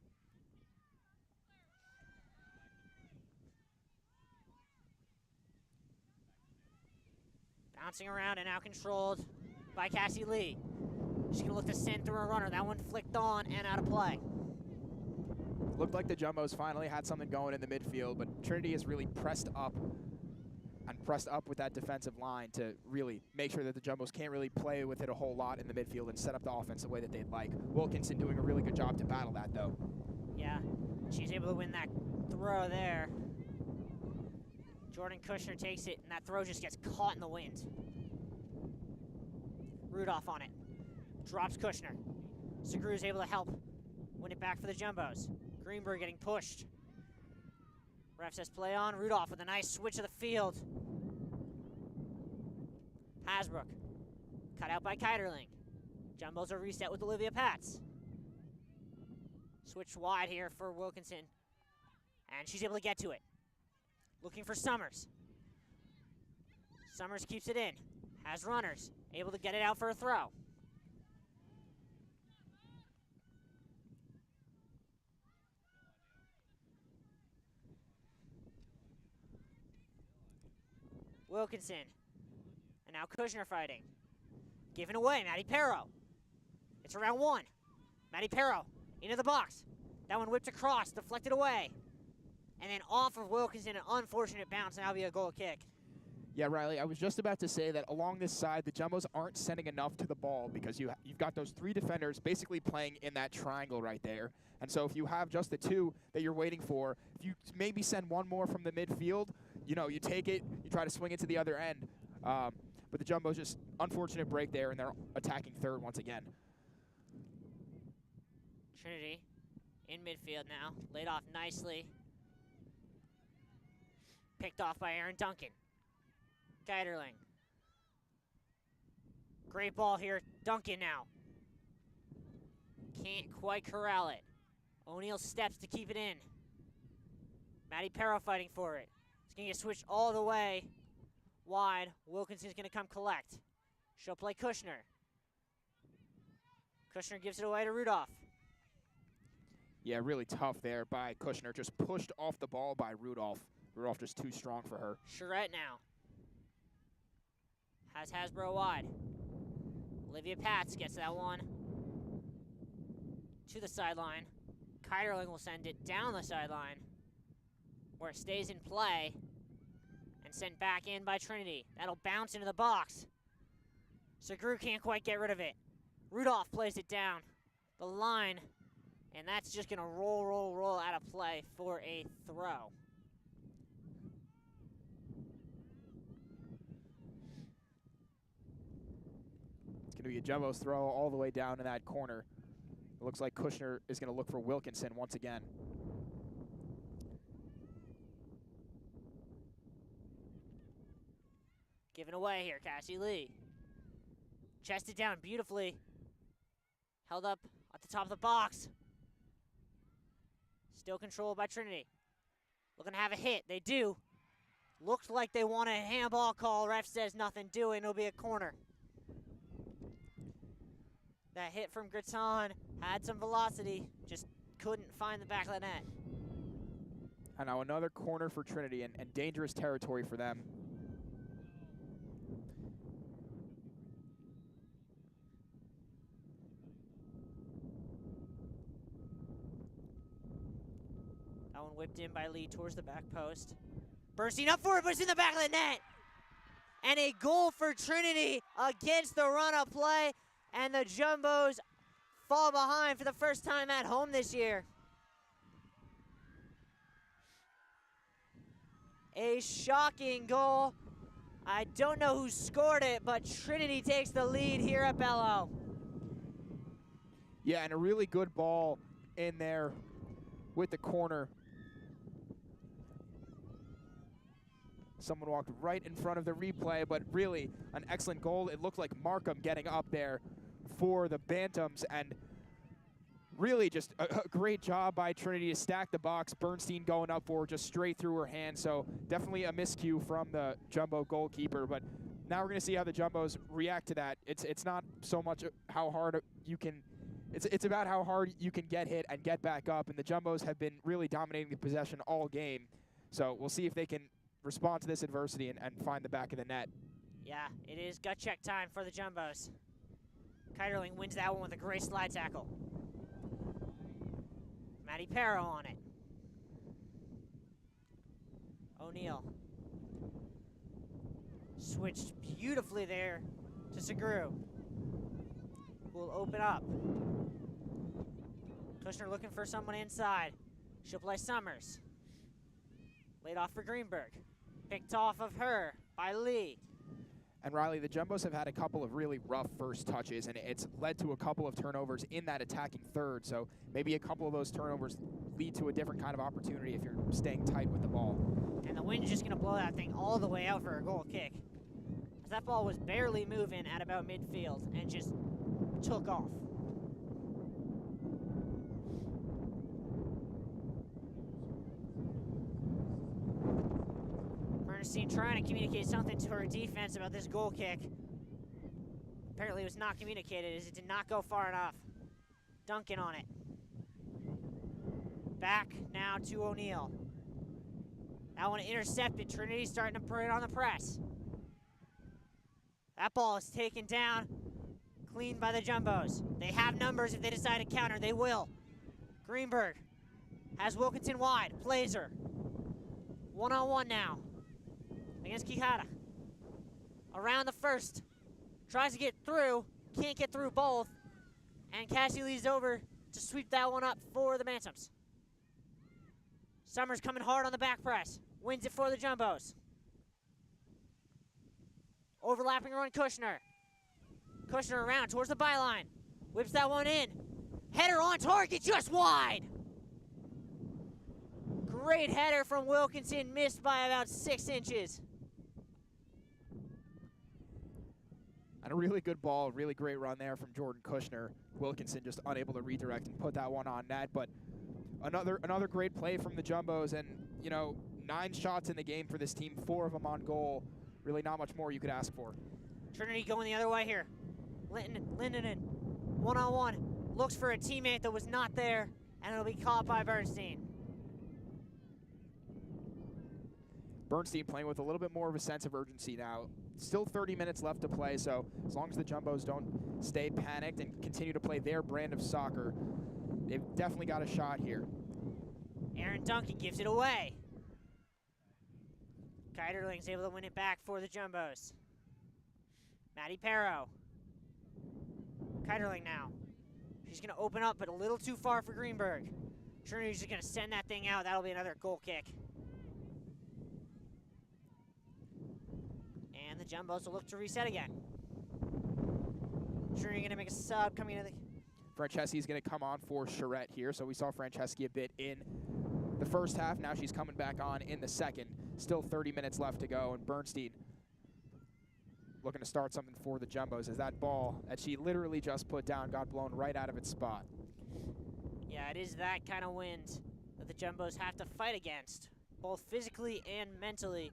Bouncing around and now controlled by Cassie Lee. She's going to look to send through a runner. That one flicked on and out of play. Looked like the Jumbos finally had something going in the midfield, but Trinity has really pressed up and pressed up with that defensive line to really make sure that the Jumbos can't really play with it a whole lot in the midfield and set up the offense the way that they'd like. Wilkinson doing a really good job to battle that, though. Yeah, she's able to win that throw there. Jordan Kushner takes it, and that throw just gets caught in the wind. Rudolph on it. Drops Kushner. Segru's able to help win it back for the Jumbos. Greenberg getting pushed. Ref says play on. Rudolph with a nice switch of the field. Hasbrook. Cut out by Keiderling. Jumbos are reset with Olivia Pats. Switch wide here for Wilkinson. And she's able to get to it. Looking for Summers. Summers keeps it in. Has runners. Able to get it out for a throw. Wilkinson. And now Kushner fighting. Giving away, Maddie Perro. It's around one. Maddie Perro into the box. That one whipped across, deflected away. And then off of Wilkinson, an unfortunate bounce, and that'll be a goal kick. Yeah, Riley, I was just about to say that along this side, the Jumbos aren't sending enough to the ball because you've got those three defenders basically playing in that triangle right there. And so if you have just the two that you're waiting for, if you maybe send one more from the midfield, you know, you take it, you try to swing it to the other end. But the Jumbos just unfortunate break there, and they're attacking third once again. Trinity in midfield now, laid off nicely. Picked off by Aaron Duncan. Geiderling. Great ball here. Duncan now. Can't quite corral it. O'Neal steps to keep it in. Maddie Perro fighting for it. It's going to get switched all the way wide. Wilkinson's going to come collect. She'll play Kushner. Kushner gives it away to Rudolph. Yeah, really tough there by Kushner. Just pushed off the ball by Rudolph. Rudolph just too strong for her. Charette now. Has Hasbro wide. Olivia Pats gets that one to the sideline. Keiderling will send it down the sideline where it stays in play and sent back in by Trinity. That'll bounce into the box. Segru can't quite get rid of it. Rudolph plays it down the line, and that's just going to roll out of play for a throw. It's going to be a Jumbo's throw all the way down in that corner. It looks like Kushner is going to look for Wilkinson once again. Given away here, Cassie Lee. Chested down beautifully. Held up at the top of the box. Still controlled by Trinity. Looking to have a hit. They do. Looks like they want a handball call. Ref says nothing doing. It'll be a corner. That hit from Griton had some velocity. Just couldn't find the back of the net. And now another corner for Trinity and dangerous territory for them. That one whipped in by Lee towards the back post. Bursting up for it, but it's in the back of the net. And a goal for Trinity against the run-up play. And the Jumbos fall behind for the first time at home this year. A shocking goal. I don't know who scored it, but Trinity takes the lead here at Bello. Yeah, and a really good ball in there with the corner. Someone walked right in front of the replay, but really an excellent goal. It looked like Markham getting up there for the Bantams, and really just a great job by Trinity to stack the box. Bernstein going up for just straight through her hand, so definitely a miscue from the Jumbo goalkeeper. But now we're going to see how the Jumbos react to that. It's not so much how hard you can, it's about how hard you can get hit and get back up, and the Jumbos have been really dominating the possession all game. So we'll see if they can respond to this adversity and find the back of the net. Yeah, it is gut check time for the Jumbos. Keiderling wins that one with a great slide tackle. Maddie Perro on it. O'Neal. Switched beautifully there to Segru, who will open up. Kushner looking for someone inside. She'll play Summers. Laid off for Greenberg. Picked off of her by Lee. And Riley, the Jumbos have had a couple of really rough first touches, and it's led to a couple of turnovers in that attacking third. So maybe a couple of those turnovers lead to a different kind of opportunity if you're staying tight with the ball. And the wind's just going to blow that thing all the way out for a goal kick. As that ball was barely moving at about midfield and just took off. Bernstein trying to communicate something to her defense about this goal kick. Apparently it was not communicated as it did not go far enough. Duncan on it. Back now to O'Neal. That one intercepted. Trinity starting to put it on the press. That ball is taken down, cleaned by the Jumbos. They have numbers. If they decide to counter, they will. Greenberg has Wilkinson wide, plays her. One-on-one now against Quijada. Around the first, tries to get through, can't get through both, and Cassie leads over to sweep that one up for the Bantams. Summers coming hard on the back press, wins it for the Jumbos. Overlapping run, Kushner. Kushner around towards the byline. Whips that one in. Header on target, just wide. Great header from Wilkinson, missed by about 6 inches. And a really good ball, really great run there from Jordan Kushner. Wilkinson just unable to redirect and put that one on net, but another great play from the Jumbos, and 9 shots in the game for this team, 4 of them on goal. Really not much more you could ask for. Trinity going the other way here. Lindenin, one-on-one, looks for a teammate that was not there, and it'll be caught by Bernstein. Bernstein playing with a little bit more of a sense of urgency now. Still 30 minutes left to play, so as long as the Jumbos don't stay panicked and continue to play their brand of soccer, they've definitely got a shot here. Aaron Duncan gives it away. Keiderling's able to win it back for the Jumbos. Maddie Perro. Keiderling now. She's going to open up, but a little too far for Greenberg. Trinity's just going to send that thing out. That'll be another goal kick. And the Jumbos will look to reset again. Trinity going to make a sub coming into the... Franceschi's going to come on for Charette here, so we saw Franceschi a bit in the first half. Now she's coming back on in the second. Still 30 minutes left to go, and Bernstein looking to start something for the Jumbos as that ball that she literally just put down got blown right out of its spot. Yeah, it is that kind of wind that the Jumbos have to fight against, both physically and mentally,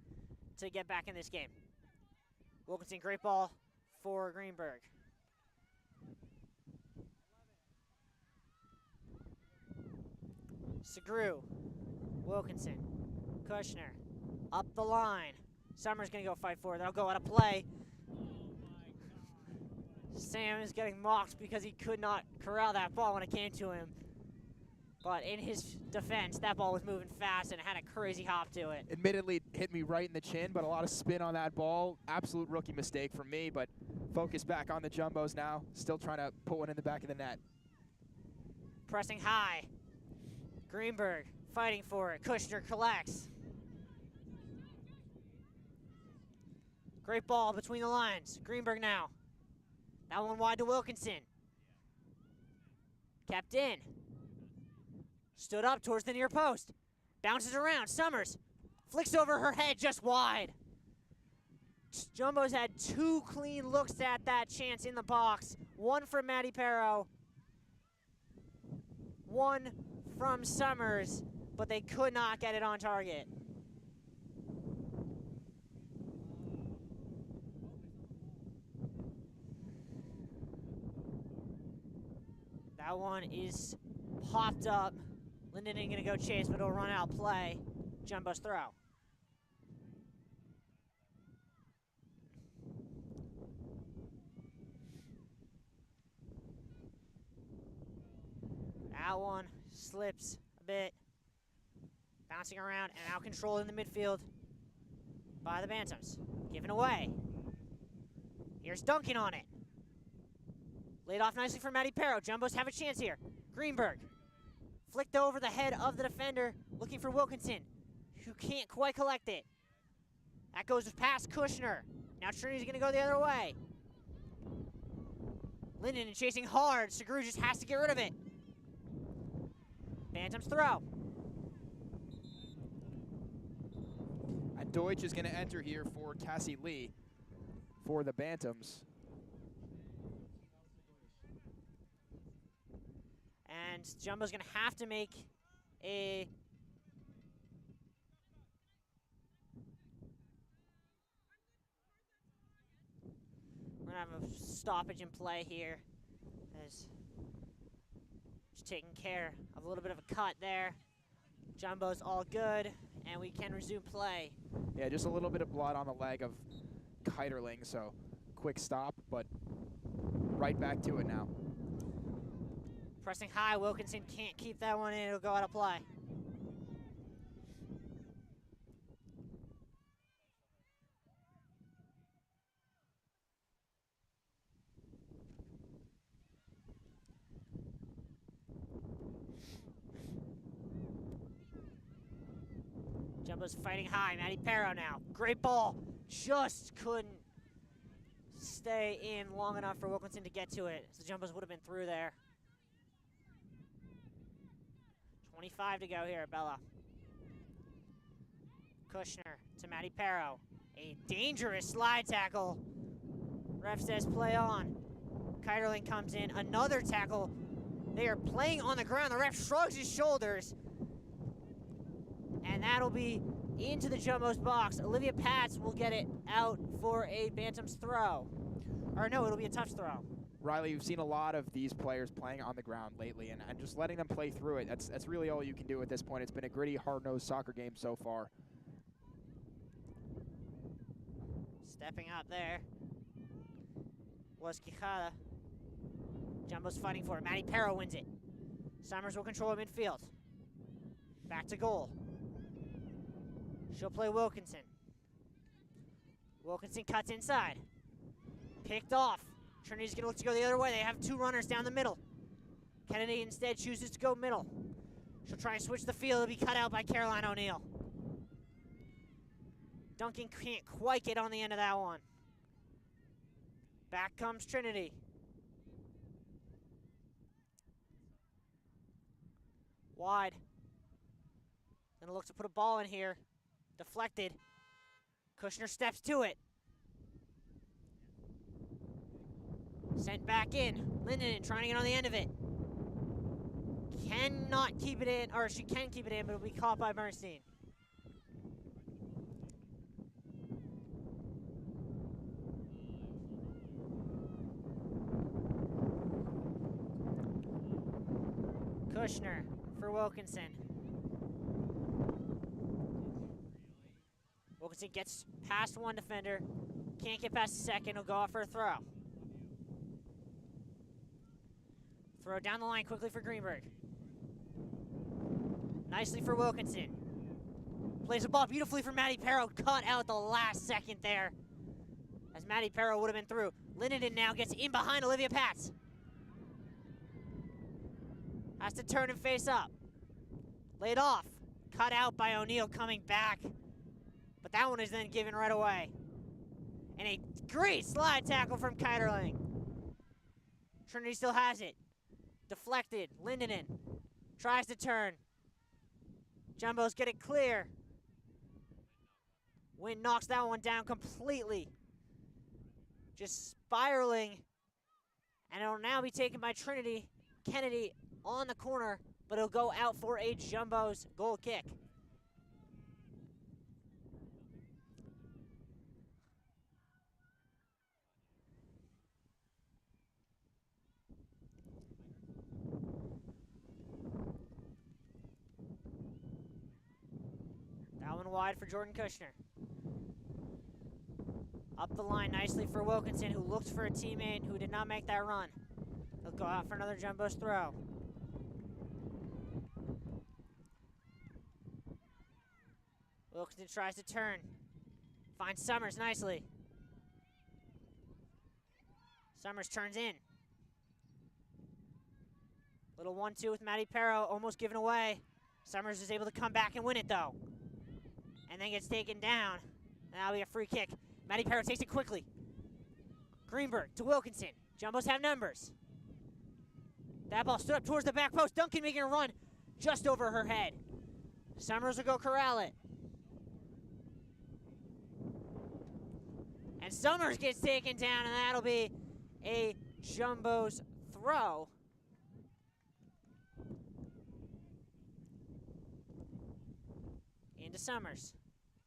to get back in this game. Wilkinson, great ball for Greenberg. Segru, Wilkinson, Kushner, up the line. Summers gonna go fight for it. That'll go out of play. Sam is getting mocked because he could not corral that ball when it came to him. But in his defense, that ball was moving fast and had a crazy hop to it. Admittedly, it hit me right in the chin, but a lot of spin on that ball. Absolute rookie mistake from me, but focus back on the Jumbos now. Still trying to put one in the back of the net. Pressing high. Greenberg fighting for it. Kushner collects. Great ball between the lines. Greenberg now. That one wide to Wilkinson. Kept in. Stood up towards the near post. Bounces around. Summers flicks over her head just wide. Jumbos had 2 clean looks at that chance in the box. One from Maddie Perro. One from Summers, but they could not get it on target. That one is popped up. Linden ain't gonna go chase, but it'll run out play. Jumbo's throw. That one slips a bit. Bouncing around and out controlled in the midfield by the Bantams. Given away. Here's Duncan on it. Laid off nicely for Matty Perro. Jumbos have a chance here. Greenberg. Flicked over the head of the defender, looking for Wilkinson, who can't quite collect it. That goes past Kushner. Now Trinity's going to go the other way. Linden chasing hard. Segru just has to get rid of it. Bantam's throw. And Deutsch is going to enter here for Cassie Lee for the Bantams. And Jumbo's going to have to make a... We're going to have a stoppage in play here. As just taking care of a little bit of a cut there. Jumbo's all good, and we can resume play. Yeah, just a little bit of blood on the leg of Kiterling, so quick stop, but right back to it now. Pressing high, Wilkinson can't keep that one in, it'll go out of play. Jumbo's fighting high, Matty Perro now. Great ball, just couldn't stay in long enough for Wilkinson to get to it. So Jumbos would have been through there. 25 to go here at Bella. Kushner to Matty Perro. A dangerous slide tackle. Ref says play on. Kiterling comes in, another tackle. They are playing on the ground. The ref shrugs his shoulders. And that'll be into the Jumbo's box. Olivia Pats will get it out for a Bantam's throw. Or no, it'll be a Tufts throw. Riley, you've seen a lot of these players playing on the ground lately, and just letting them play through it, that's really all you can do at this point. It's been a gritty, hard-nosed soccer game so far. Stepping up there was Quijada. Jumbo's fighting for it. Matty Perro wins it. Summers will control it midfield. Back to goal. She'll play Wilkinson. Wilkinson cuts inside. Picked off. Trinity's going to look to go the other way. They have two runners down the middle. Kennedy instead chooses to go middle. She'll try and switch the field. It'll be cut out by Caroline O'Neill. Duncan can't quite get on the end of that one. Back comes Trinity. Wide. Gonna look to put a ball in here. Deflected. Kushner steps to it. Sent back in. Linden trying to get on the end of it. Cannot keep it in, or she can keep it in, but it'll be caught by Bernstein. Kushner for Wilkinson. Wilkinson gets past one defender. Can't get past the second. He'll go off for a throw. Throw down the line quickly for Greenberg. Nicely for Wilkinson. Plays the ball beautifully for Matty Perro. Cut out the last second there, as Matty Perro would have been through. Linden now gets in behind Olivia Pats. Has to turn and face up. Laid off. Cut out by O'Neill coming back. But that one is then given right away. And a great slide tackle from Kiterling. Trinity still has it. Deflected. Lindenen tries to turn. Jumbo's get it clear. Wind knocks that one down completely. Just spiraling. And it'll now be taken by Trinity. Kennedy on the corner, but it'll go out for a Jumbo's goal kick. That one wide for Jordan Kushner. Up the line nicely for Wilkinson, who looked for a teammate who did not make that run. He'll go out for another Jumbo's throw. Wilkinson tries to turn. Finds Summers nicely. Summers turns in. Little 1-2 with Maddie Perro, almost given away. Summers is able to come back and win it, though. And then gets taken down. That'll be a free kick. Maddie Perro takes it quickly. Greenberg to Wilkinson. Jumbos have numbers. That ball stood up towards the back post. Duncan making a run just over her head. Summers will go corral it. And Summers gets taken down, and that'll be a Jumbo's throw. Into Summers.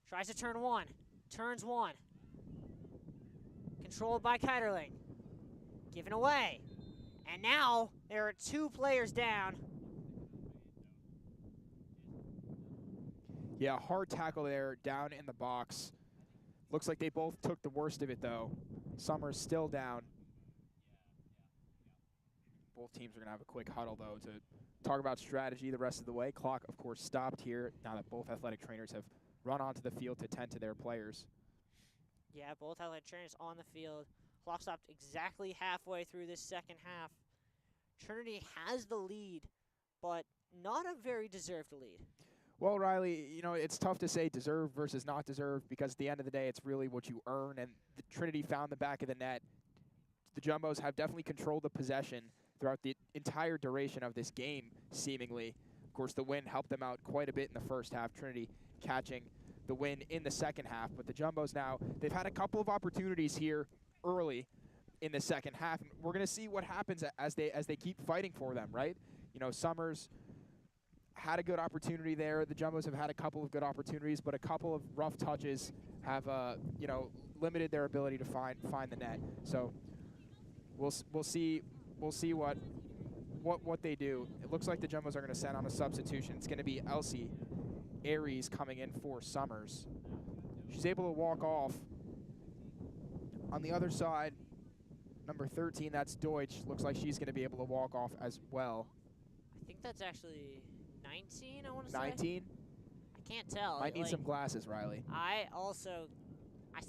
Tries to turn one. Turns one. Controlled by Keiderling. Given away. And now there are 2 players down. Yeah, hard tackle there down in the box. Looks like they both took the worst of it, though. Summers still down. Both teams are going to have a quick huddle, though, to talk about strategy the rest of the way. Clock, of course, stopped here now that both athletic trainers have run onto the field to tend to their players. Yeah, both athletic trainers on the field. Clock stopped exactly halfway through this second half. Trinity has the lead, but not a very deserved lead. Well, Riley, you know, it's tough to say deserved versus not deserved because at the end of the day, it's really what you earn, and the Trinity found the back of the net. The Jumbos have definitely controlled the possession throughout the entire duration of this game, seemingly. Of course, the win helped them out quite a bit in the first half, Trinity catching the win in the second half. But the Jumbos now, they've had a couple of opportunities here early in the second half. And we're going to see what happens as they keep fighting for them, right? You know, Summers had a good opportunity there. The Jumbos have had a couple of good opportunities, but a couple of rough touches have, you know, limited their ability to find the net. So we'll see what they do. It looks like the Jumbos are going to send on a substitution. It's going to be Elsie Aries coming in for Summers. She's able to walk off. On the other side, number 13, that's Deutsch. Looks like she's going to be able to walk off as well. I think that's actually 19, I want to say. 19? I can't tell. Might need some glasses, Riley. I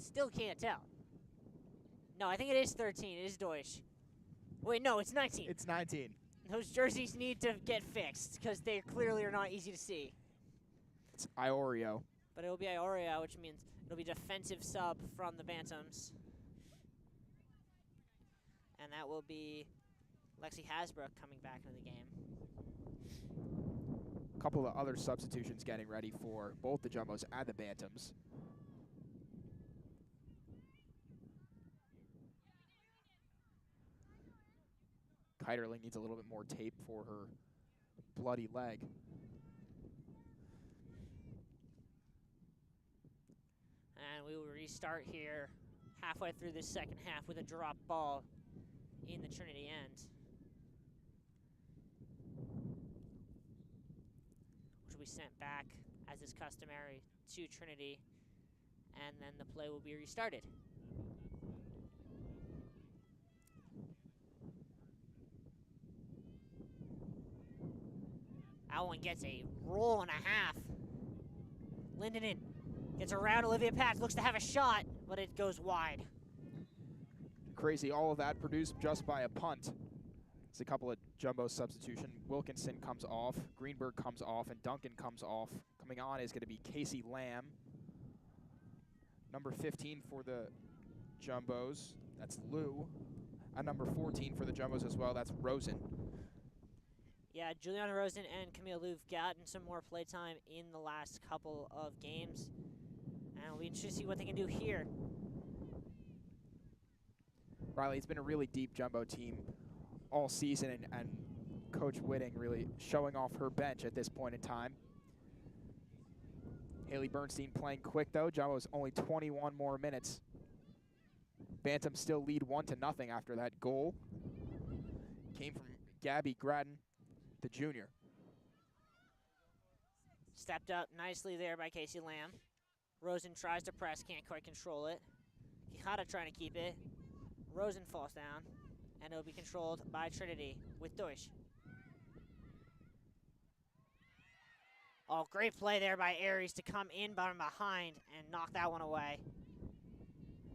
still can't tell. No, I think it is 13. It is Deutsch. Wait, no, it's 19. It's 19. Those jerseys need to get fixed because they clearly are not easy to see. It's Iorio. But it'll be Ioria, which means it'll be defensive sub from the Bantams. And that will be Lexi Hasbrook coming back into the game. A couple of other substitutions getting ready for both the Jumbos and the Bantams. Keiderling needs a little bit more tape for her bloody leg. And we will restart here halfway through this second half with a drop ball in the Trinity end. Which will be sent back, as is customary, to Trinity. And then the play will be restarted. That one gets a roll and a half. Lindenen gets around Olivia Patch, looks to have a shot, but it goes wide. Crazy, all of that produced just by a punt. It's a couple of Jumbo substitution. Wilkinson comes off, Greenberg comes off, and Duncan comes off. Coming on is going to be Casey Lamb. Number 15 for the Jumbos, that's Lou. And number 14 for the Jumbos as well, that's Rosen. Yeah, Juliana Rosen and Camille Lou've gotten some more playtime in the last couple of games. And it'll be interesting to see what they can do here. Riley, it's been a really deep Jumbo team all season, and Coach Whitting really showing off her bench at this point in time. Haley Bernstein playing quick, though. Jumbo's only 21 more minutes. Bantams still lead 1-0 after that goal. Came from Gabby Gratton, the junior. Stepped up nicely there by Casey Lamb. Rosen tries to press, can't quite control it. Quijada trying to keep it. Rosen falls down, and it'll be controlled by Trinity with Deutsch. Oh, great play there by Aries to come in behind and knock that one away.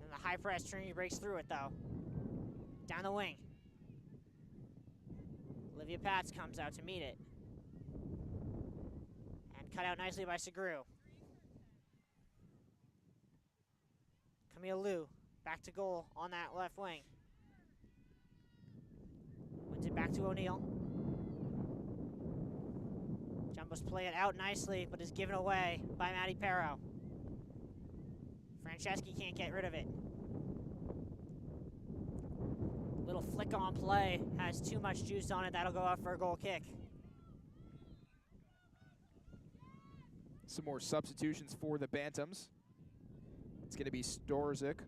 And the high press, Trinity breaks through it, though. Down the wing. Olivia Pats comes out to meet it. And cut out nicely by Segru. Camille Liu, back to goal on that left wing. Wins it back to O'Neal. Jumbo's play it out nicely, but is given away by Maddie Perro. Franceschi can't get rid of it. Little flick on play, has too much juice on it. That'll go out for a goal kick. Some more substitutions for the Bantams. It's going to be Storzik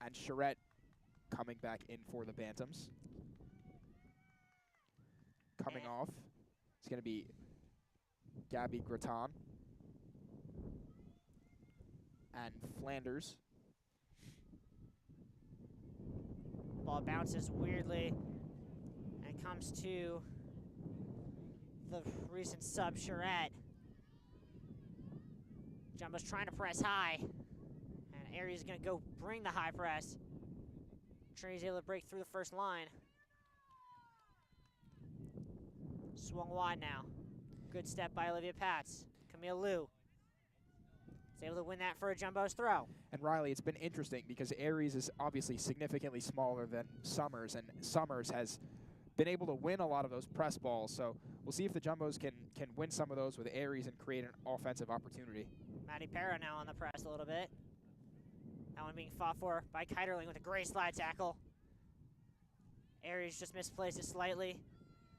and Charette coming back in for the Bantams. Coming off, it's going to be Gabby Graton and Flanders. Ball bounces weirdly and comes to the recent sub, Charette. Jumbo's trying to press high. And Aries is going to go bring the high press. Trinity's able to break through the first line. Swung wide now. Good step by Olivia Pats. Camille Liu is able to win that for a Jumbo's throw. And Riley, it's been interesting because Aries is obviously significantly smaller than Summers, and Summers has been able to win a lot of those press balls. So we'll see if the Jumbos can win some of those with Aries and create an offensive opportunity. Maddie Perro now on the press a little bit. That one being fought for by Kiterling with a great slide tackle. Aries just misplaced it slightly.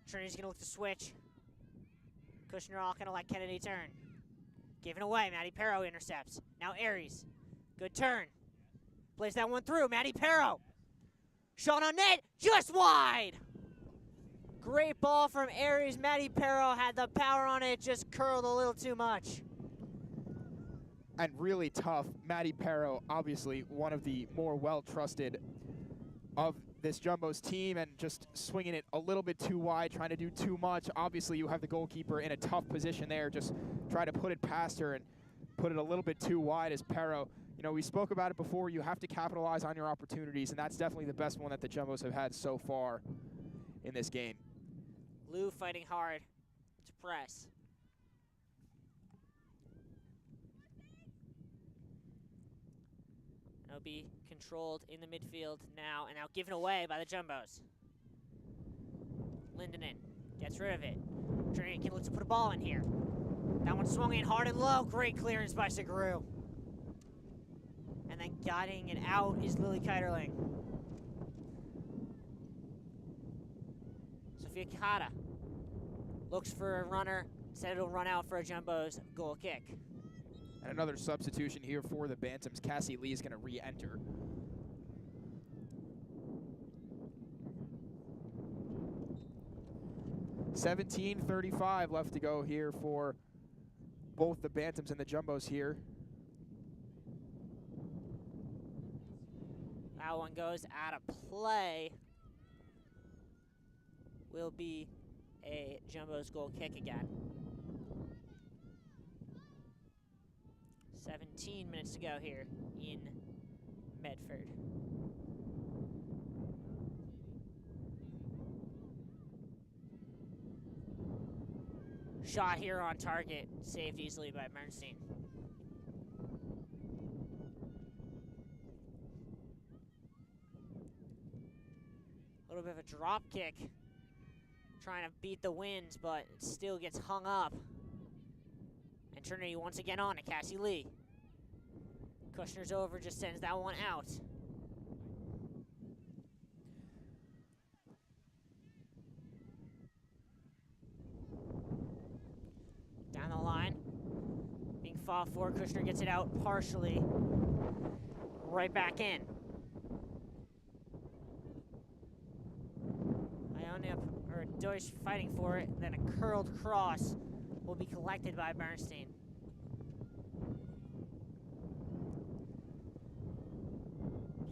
Trinity's going to look to switch. Kushner all going to let Kennedy turn. Given away, Maddie Perro intercepts. Now Aries. Good turn. Plays that one through, Maddie Perro. Shot on net, just wide. Great ball from Aries. Maddie Perro had the power on it, just curled a little too much. And really tough. Maddie Perro, obviously one of the more well-trusted of this Jumbo's team, and just swinging it a little bit too wide, trying to do too much. Obviously, you have the goalkeeper in a tough position there. Just try to put it past her and put it a little bit too wide as Perro. You know, we spoke about it before. You have to capitalize on your opportunities, and that's definitely the best one that the Jumbos have had so far in this game. Lou fighting hard to press. It'll be controlled in the midfield now, and now given away by the Jumbos. Lindenen gets rid of it. Trinity can look to put a ball in here. That one swung in hard and low. Great clearance by Segru. And then guiding it out is Lily Kiterling. Sophia Kihata looks for a runner. Instead, it'll run out for a Jumbo's goal kick. And another substitution here for the Bantams. Cassie Lee is going to re-enter. $17:35 left to go here for both the Bantams and the Jumbos here. That one goes out of play. Will be a Jumbo's goal kick again. 17 minutes to go here in Medford. Shot here on target, saved easily by Bernstein. A little bit of a drop kick, trying to beat the winds, but it still gets hung up. And Trinity once again on to Cassie Lee. Kushner's over, just sends that one out. Down the line, being fought for. Kushner gets it out partially, right back in. Ionia, or Deutsch fighting for it, then a curled cross will be collected by Bernstein.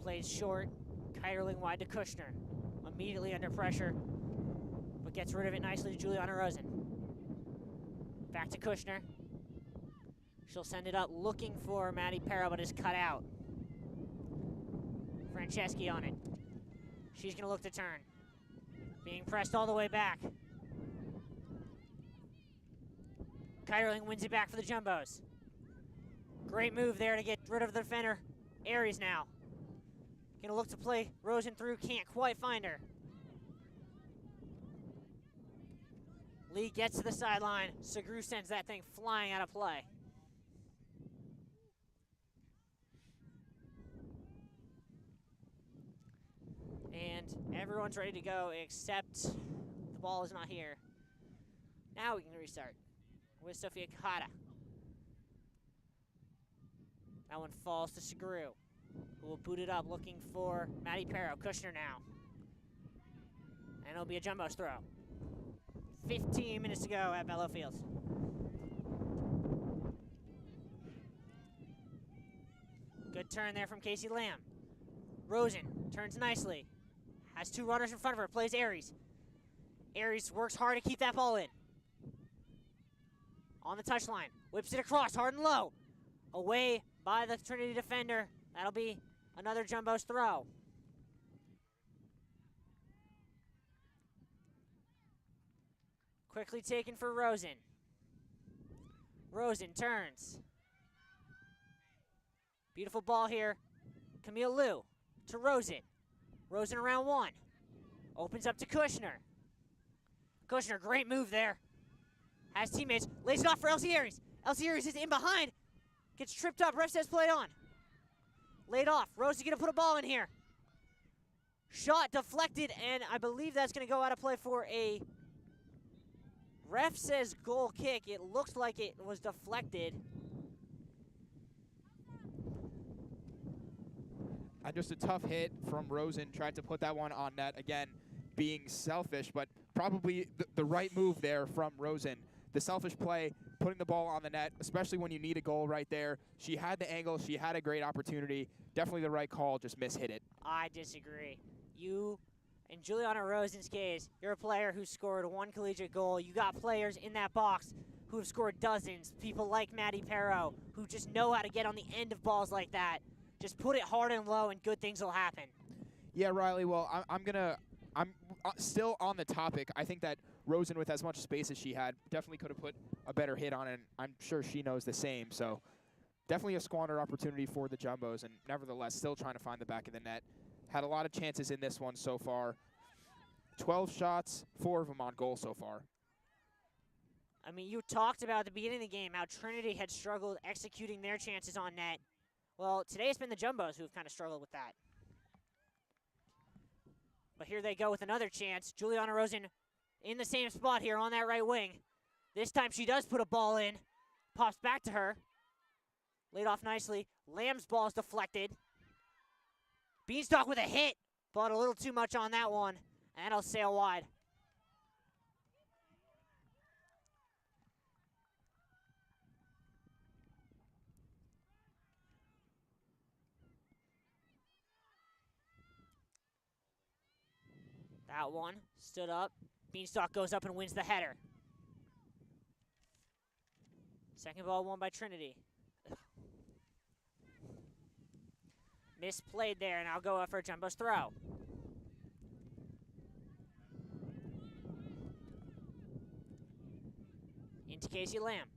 Plays short, Kiterling wide to Kushner. Immediately under pressure, but gets rid of it nicely to Juliana Rosen. Back to Kushner. She'll send it up looking for Maddie Perro, but is cut out. Franceschi on it. She's going to look to turn. Being pressed all the way back. Kyrling wins it back for the Jumbos. Great move there to get rid of the defender. Aries now. Gonna look to play Rosen through, can't quite find her. Lee gets to the sideline. Segru sends that thing flying out of play. And everyone's ready to go except the ball is not here. Now we can restart with Sofia Kata. That one falls to Segru, who will boot it up looking for Maddie Perro. Kushner now. And it'll be a Jumbo's throw. 15 minutes to go at Bellow Field. Good turn there from Casey Lamb. Rosen turns nicely. Has two runners in front of her, plays Aries. Aries works hard to keep that ball in. On the touchline, whips it across, hard and low. Away by the Trinity defender. That'll be another Jumbo's throw. Quickly taken for Rosen. Rosen turns. Beautiful ball here. Camille Liu to Rosen. Rosen around one. Opens up to Kushner. Kushner, great move there. Has teammates, lays it off for Elsie Aries. Elsie Aries is in behind. Gets tripped up, ref says play on. Laid off, Rosie gonna put a ball in here. Shot deflected, and I believe that's gonna go out of play for a, ref says goal kick. It looks like it was deflected. And just a tough hit from Rosen, tried to put that one on net. Again, being selfish, but probably the right move there from Rosen. The selfish play, putting the ball on the net, especially when you need a goal right there. She had the angle, she had a great opportunity. Definitely the right call, just mishit it. I disagree. You, in Juliana Rosen's case, you're a player who scored one collegiate goal. You got players in that box who have scored dozens. People like Maddie Perro, who just know how to get on the end of balls like that. Just put it hard and low and good things will happen. Yeah, Riley, well, I'm still on the topic. I think that Rosen, with as much space as she had, definitely could have put a better hit on it, and I'm sure she knows the same. So definitely a squandered opportunity for the Jumbos, and nevertheless, still trying to find the back of the net. Had a lot of chances in this one so far. 12 shots, 4 of them on goal so far. I mean, you talked about at the beginning of the game how Trinity had struggled executing their chances on net. Well, today it's been the Jumbos who have kind of struggled with that. But here they go with another chance. Juliana Rosen in the same spot here on that right wing. This time she does put a ball in. Pops back to her. Laid off nicely. Lamb's ball is deflected. Beanstalk with a hit, but a little too much on that one. And it'll sail wide. That one stood up. Beanstalk goes up and wins the header. Second ball won by Trinity. Misplayed there, and I'll go up for a Jumbo's throw. Into Casey Lamb.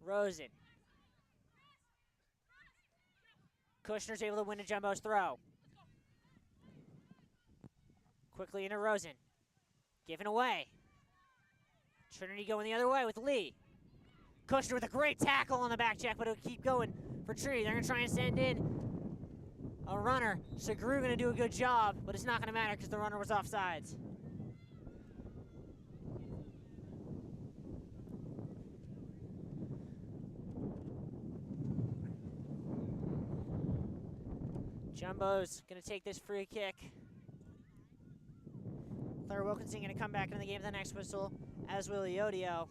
Rosen. Kushner's able to win a Jumbo's throw. Quickly into Rosen. Given away. Trinity going the other way with Lee. Kushner with a great tackle on the back check, but it'll keep going for Trinity. They're going to try and send in a runner. Segru going to do a good job, but it's not going to matter because the runner was offsides. Jumbo's going to take this free kick. Claire Wilkinson going to come back into the game at the next whistle, as will Iodio.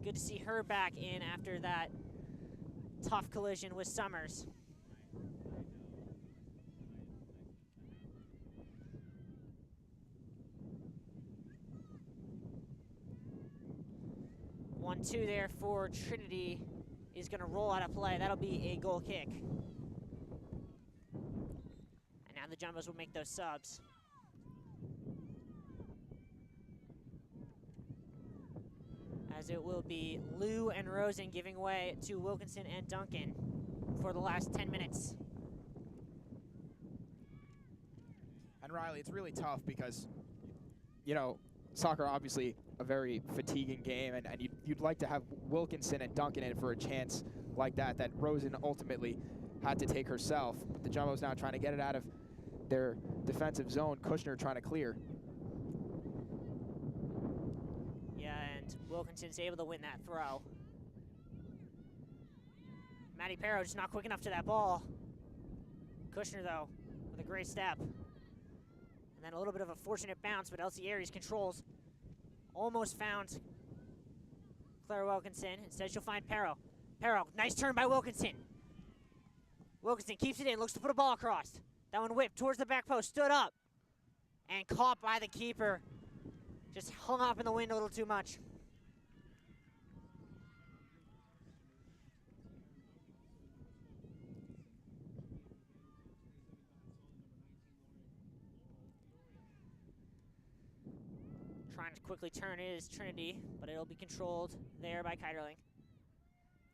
Good to see her back in after that tough collision with Summers. One-two there for Trinity is going to roll out of play. That'll be a goal kick. And now the Jumbos will make those subs. As it will be Lou and Rosen giving way to Wilkinson and Duncan for the last 10 minutes. And Riley, it's really tough because, you know, soccer obviously a very fatiguing game, and you'd like to have Wilkinson and Duncan in for a chance like that Rosen ultimately had to take herself. But the Jumbos now trying to get it out of their defensive zone. Kushner trying to clear. Wilkinson's able to win that throw. Matty Perro just not quick enough to that ball. Kushner, though, with a great step. And then a little bit of a fortunate bounce, but Alcieri's controls almost found Claire Wilkinson. Instead, she'll find Perro. Perro, nice turn by Wilkinson. Wilkinson keeps it in, looks to put a ball across. That one whipped towards the back post, stood up, and caught by the keeper. Just hung up in the wind a little too much. Trying to quickly turn is Trinity, but it'll be controlled there by Keiderling.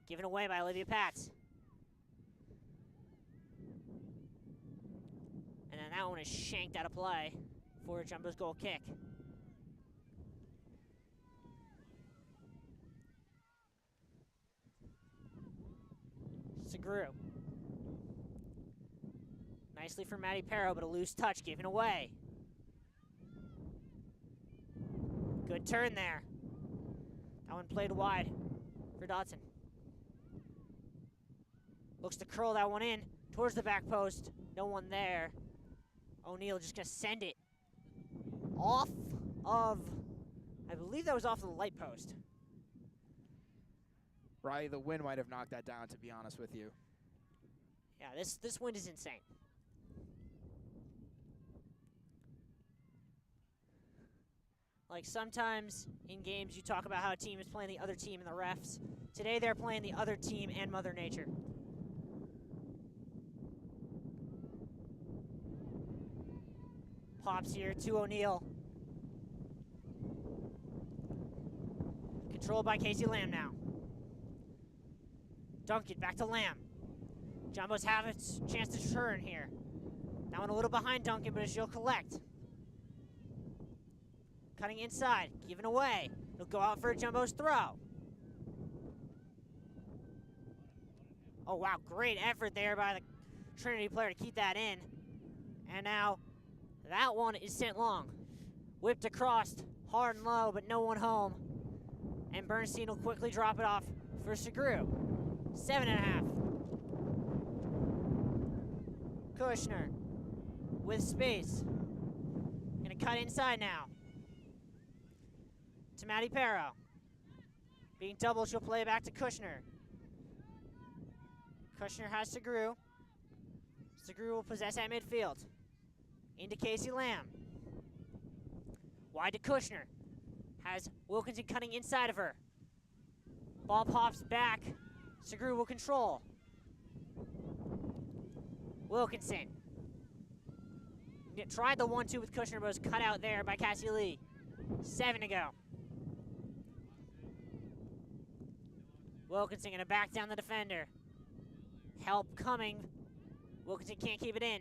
Given away by Olivia Patz. And then that one is shanked out of play for a Jumbo's goal kick. Segru. Nicely for Matty Perro, but a loose touch given away. Good turn there. That one played wide for Dotson. Looks to curl that one in towards the back post. No one there. O'Neal just gonna send it off of, I believe that was off the light post. Riley, the wind might have knocked that down, to be honest with you. Yeah, this wind is insane. Like sometimes in games you talk about how a team is playing the other team and the refs. Today they're playing the other team and Mother Nature. Pops here to O'Neal. Controlled by Casey Lamb now. Duncan back to Lamb. Jumbos have a chance to turn here. That one a little behind Duncan, but she'll collect. Cutting inside, giving away. He'll go out for a Jumbo's throw. Oh, wow, great effort there by the Trinity player to keep that in. And now that one is sent long. Whipped across, hard and low, but no one home. And Bernstein will quickly drop it off for Segru. 7.5. Kushner with space. Gonna cut inside now. To Matty Perro. Being doubled, she'll play back to Kushner. Kushner has Segru. Segru will possess at midfield. Into Casey Lamb. Wide to Kushner. Has Wilkinson cutting inside of her. Ball pops back. Segru will control. Wilkinson. Tried the 1-2 with Kushner, but was cut out there by Cassie Lee. 7 to go. Wilkinson gonna back down the defender. Help coming. Wilkinson can't keep it in.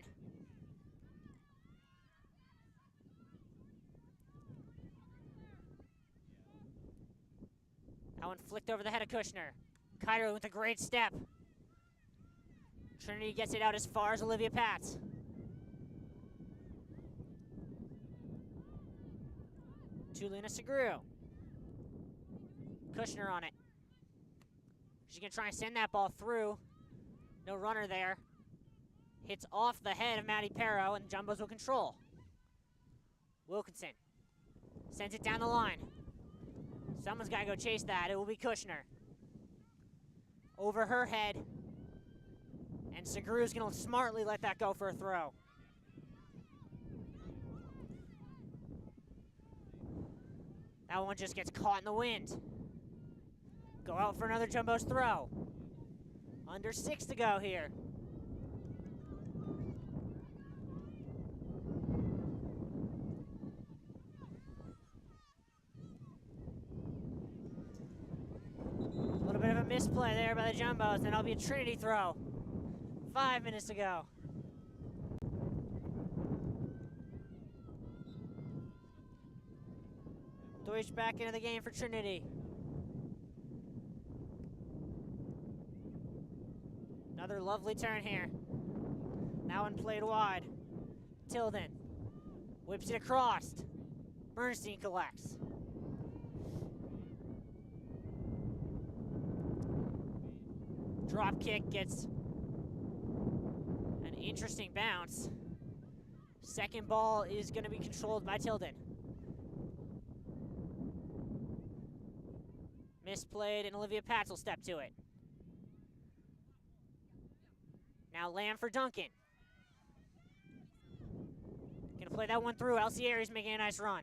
That one flicked over the head of Kushner. Kyder with a great step. Trinity gets it out as far as Olivia Patz. To Luna Segru. Kushner on it. She's gonna try and send that ball through. No runner there. Hits off the head of Matty Perro, and Jumbos will control. Wilkinson sends it down the line. Someone's gotta go chase that. It will be Kushner. Over her head. And Segru's gonna smartly let that go for a throw. That one just gets caught in the wind. Go out for another Jumbo's throw. Under 6 to go here. A little bit of a misplay there by the Jumbos, then it'll be a Trinity throw. 5 minutes to go. Deutsch back into the game for Trinity. Another lovely turn here. Now one played wide. Tilden whips it across. Bernstein collects. Drop kick gets an interesting bounce. Second ball is going to be controlled by Tilden. Misplayed, and Olivia Patz will step to it. Now Lamb for Duncan. Gonna play that one through. Alcieri's making a nice run.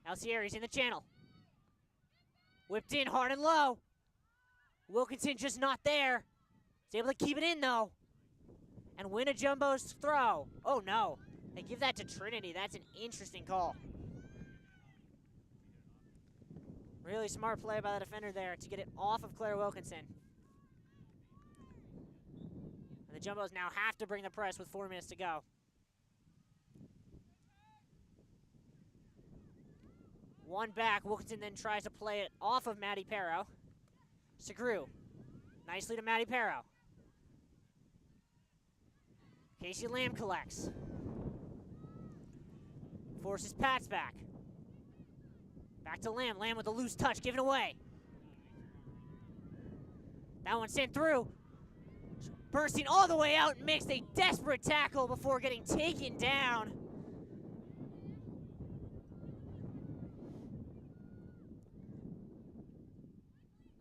Alcieri's in the channel. Whipped in hard and low. Wilkinson just not there. He's able to keep it in though. And win a Jumbo's throw. Oh no. They give that to Trinity. That's an interesting call. Really smart play by the defender there to get it off of Claire Wilkinson. And the Jumbos now have to bring the press with 4 minutes to go. One back. Wilkinson then tries to play it off of Maddie Perro. Segru. Nicely to Maddie Perro. Casey Lamb collects. Forces Pats back. Back to Lamb. Lamb with a loose touch, given away. That one sent through. Bernstein all the way out and makes a desperate tackle before getting taken down.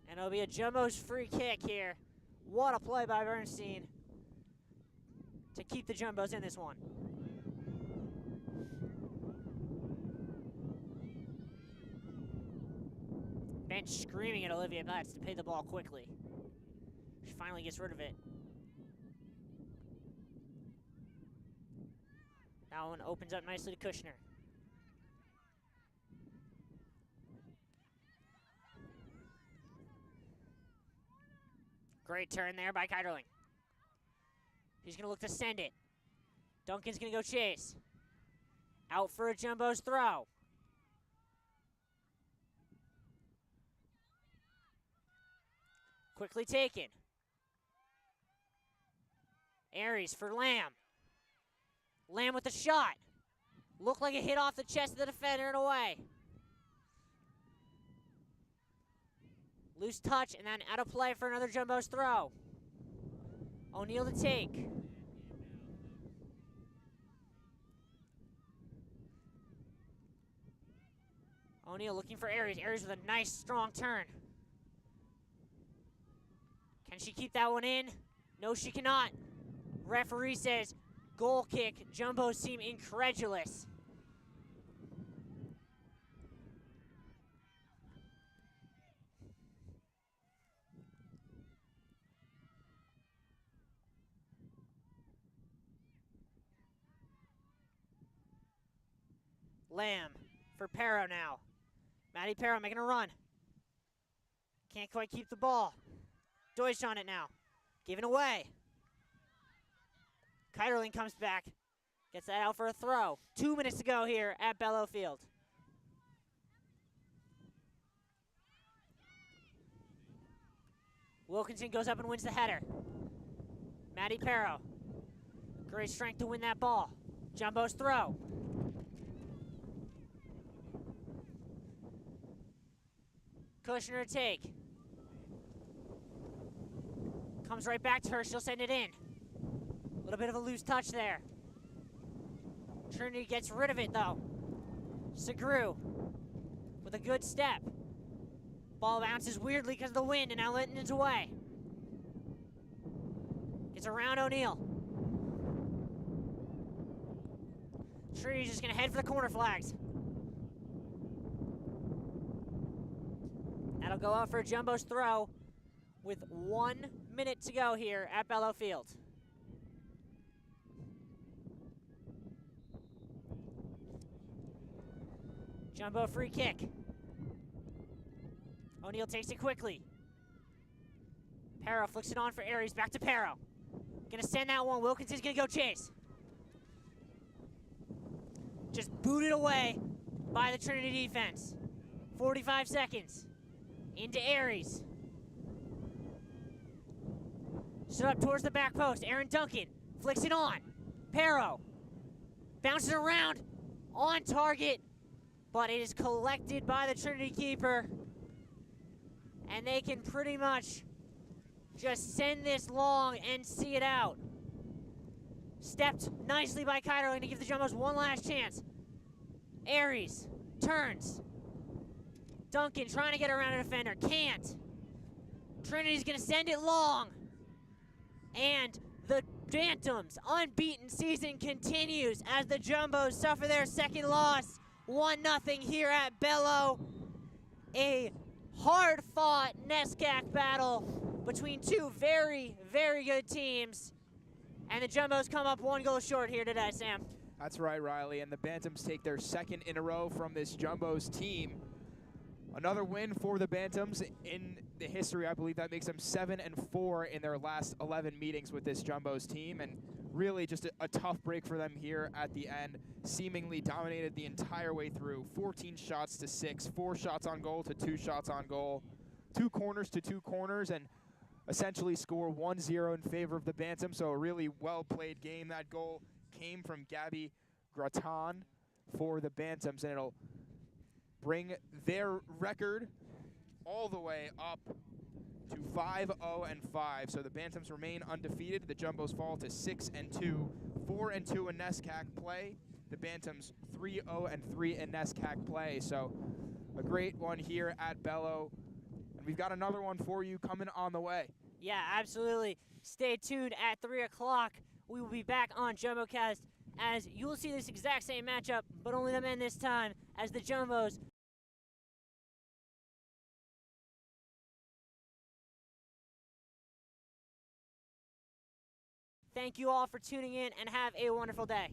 And it'll be a Jumbo's free kick here. What a play by Bernstein to keep the Jumbos in this one. Bench screaming at Olivia Patz to pay the ball quickly. She finally gets rid of it. That one opens up nicely to Kushner. Great turn there by Keiderling. He's going to look to send it. Duncan's going to go chase. Out for a Jumbo's throw. Quickly taken. Aries for Lamb. Lamb with the shot. Looked like it hit off the chest of the defender and away. Loose touch and then out of play for another Jumbo's throw. O'Neal to take. O'Neal looking for Aries. Aries with a nice strong turn. Can she keep that one in? No, she cannot. Referee says goal kick. Jumbos seem incredulous. Lamb for Perro now. Maddie Perro making a run. Can't quite keep the ball. Deutsch on it now. Giving away. Keiderling comes back. Gets that out for a throw. 2 minutes to go here at Bellow Field. Wilkinson goes up and wins the header. Maddie Perro. Great strength to win that ball. Jumbo's throw. Kushner to take. Comes right back to her. She'll send it in. A little bit of a loose touch there. Trinity gets rid of it, though. Segru with a good step. Ball bounces weirdly because of the wind, and now Linton's away. Gets around O'Neal. Trinity's just going to head for the corner flags. That'll go out for a Jumbo's throw. with 1 minute to go here at Bello Field. Jumbo free kick. O'Neal takes it quickly. Pero flicks it on for Aries. Back to Pero. Gonna send that one. Wilkinson's gonna go chase. Just booted away by the Trinity defense. 45 seconds. Into Aries. Stood up towards the back post. Aaron Duncan flicks it on. Pero bounces around on target, but it is collected by the Trinity keeper. And they can pretty much just send this long and see it out. Stepped nicely by Cairo, going to give the Jumbos one last chance. Aries turns. Duncan trying to get around a defender, can't. Trinity's going to send it long. And the Phantoms' unbeaten season continues as the Jumbos suffer their second loss. 1-0 here at Bello. A hard-fought NESCAC battle between two very, very good teams. And the Jumbos come up 1 goal short here today, Sam. That's right, Riley, and the Bantams take their second in a row from this Jumbos team. Another win for the Bantams in the history. I believe that makes them 7-4 in their last 11 meetings with this Jumbos team, and really just a tough break for them here at the end. Seemingly dominated the entire way through. 14 shots to 6, 4 shots on goal to 2 shots on goal, 2 corners to 2 corners, and essentially score 1-0 in favor of the Bantams. So a really well-played game. That goal came from Gabby Graton for the Bantams, and it'll bring their record all the way up to 5-0-5. So the Bantams remain undefeated. The Jumbos fall to 6-2, 4-2 in NESCAC play. The Bantams 3-0-3 in NESCAC play. So a great one here at Bello. And we've got another one for you coming on the way. Yeah, absolutely. Stay tuned at 3 o'clock. We will be back on JumboCast as you will see this exact same matchup, but only the men this time, as the Jumbos thank you all for tuning in and have a wonderful day.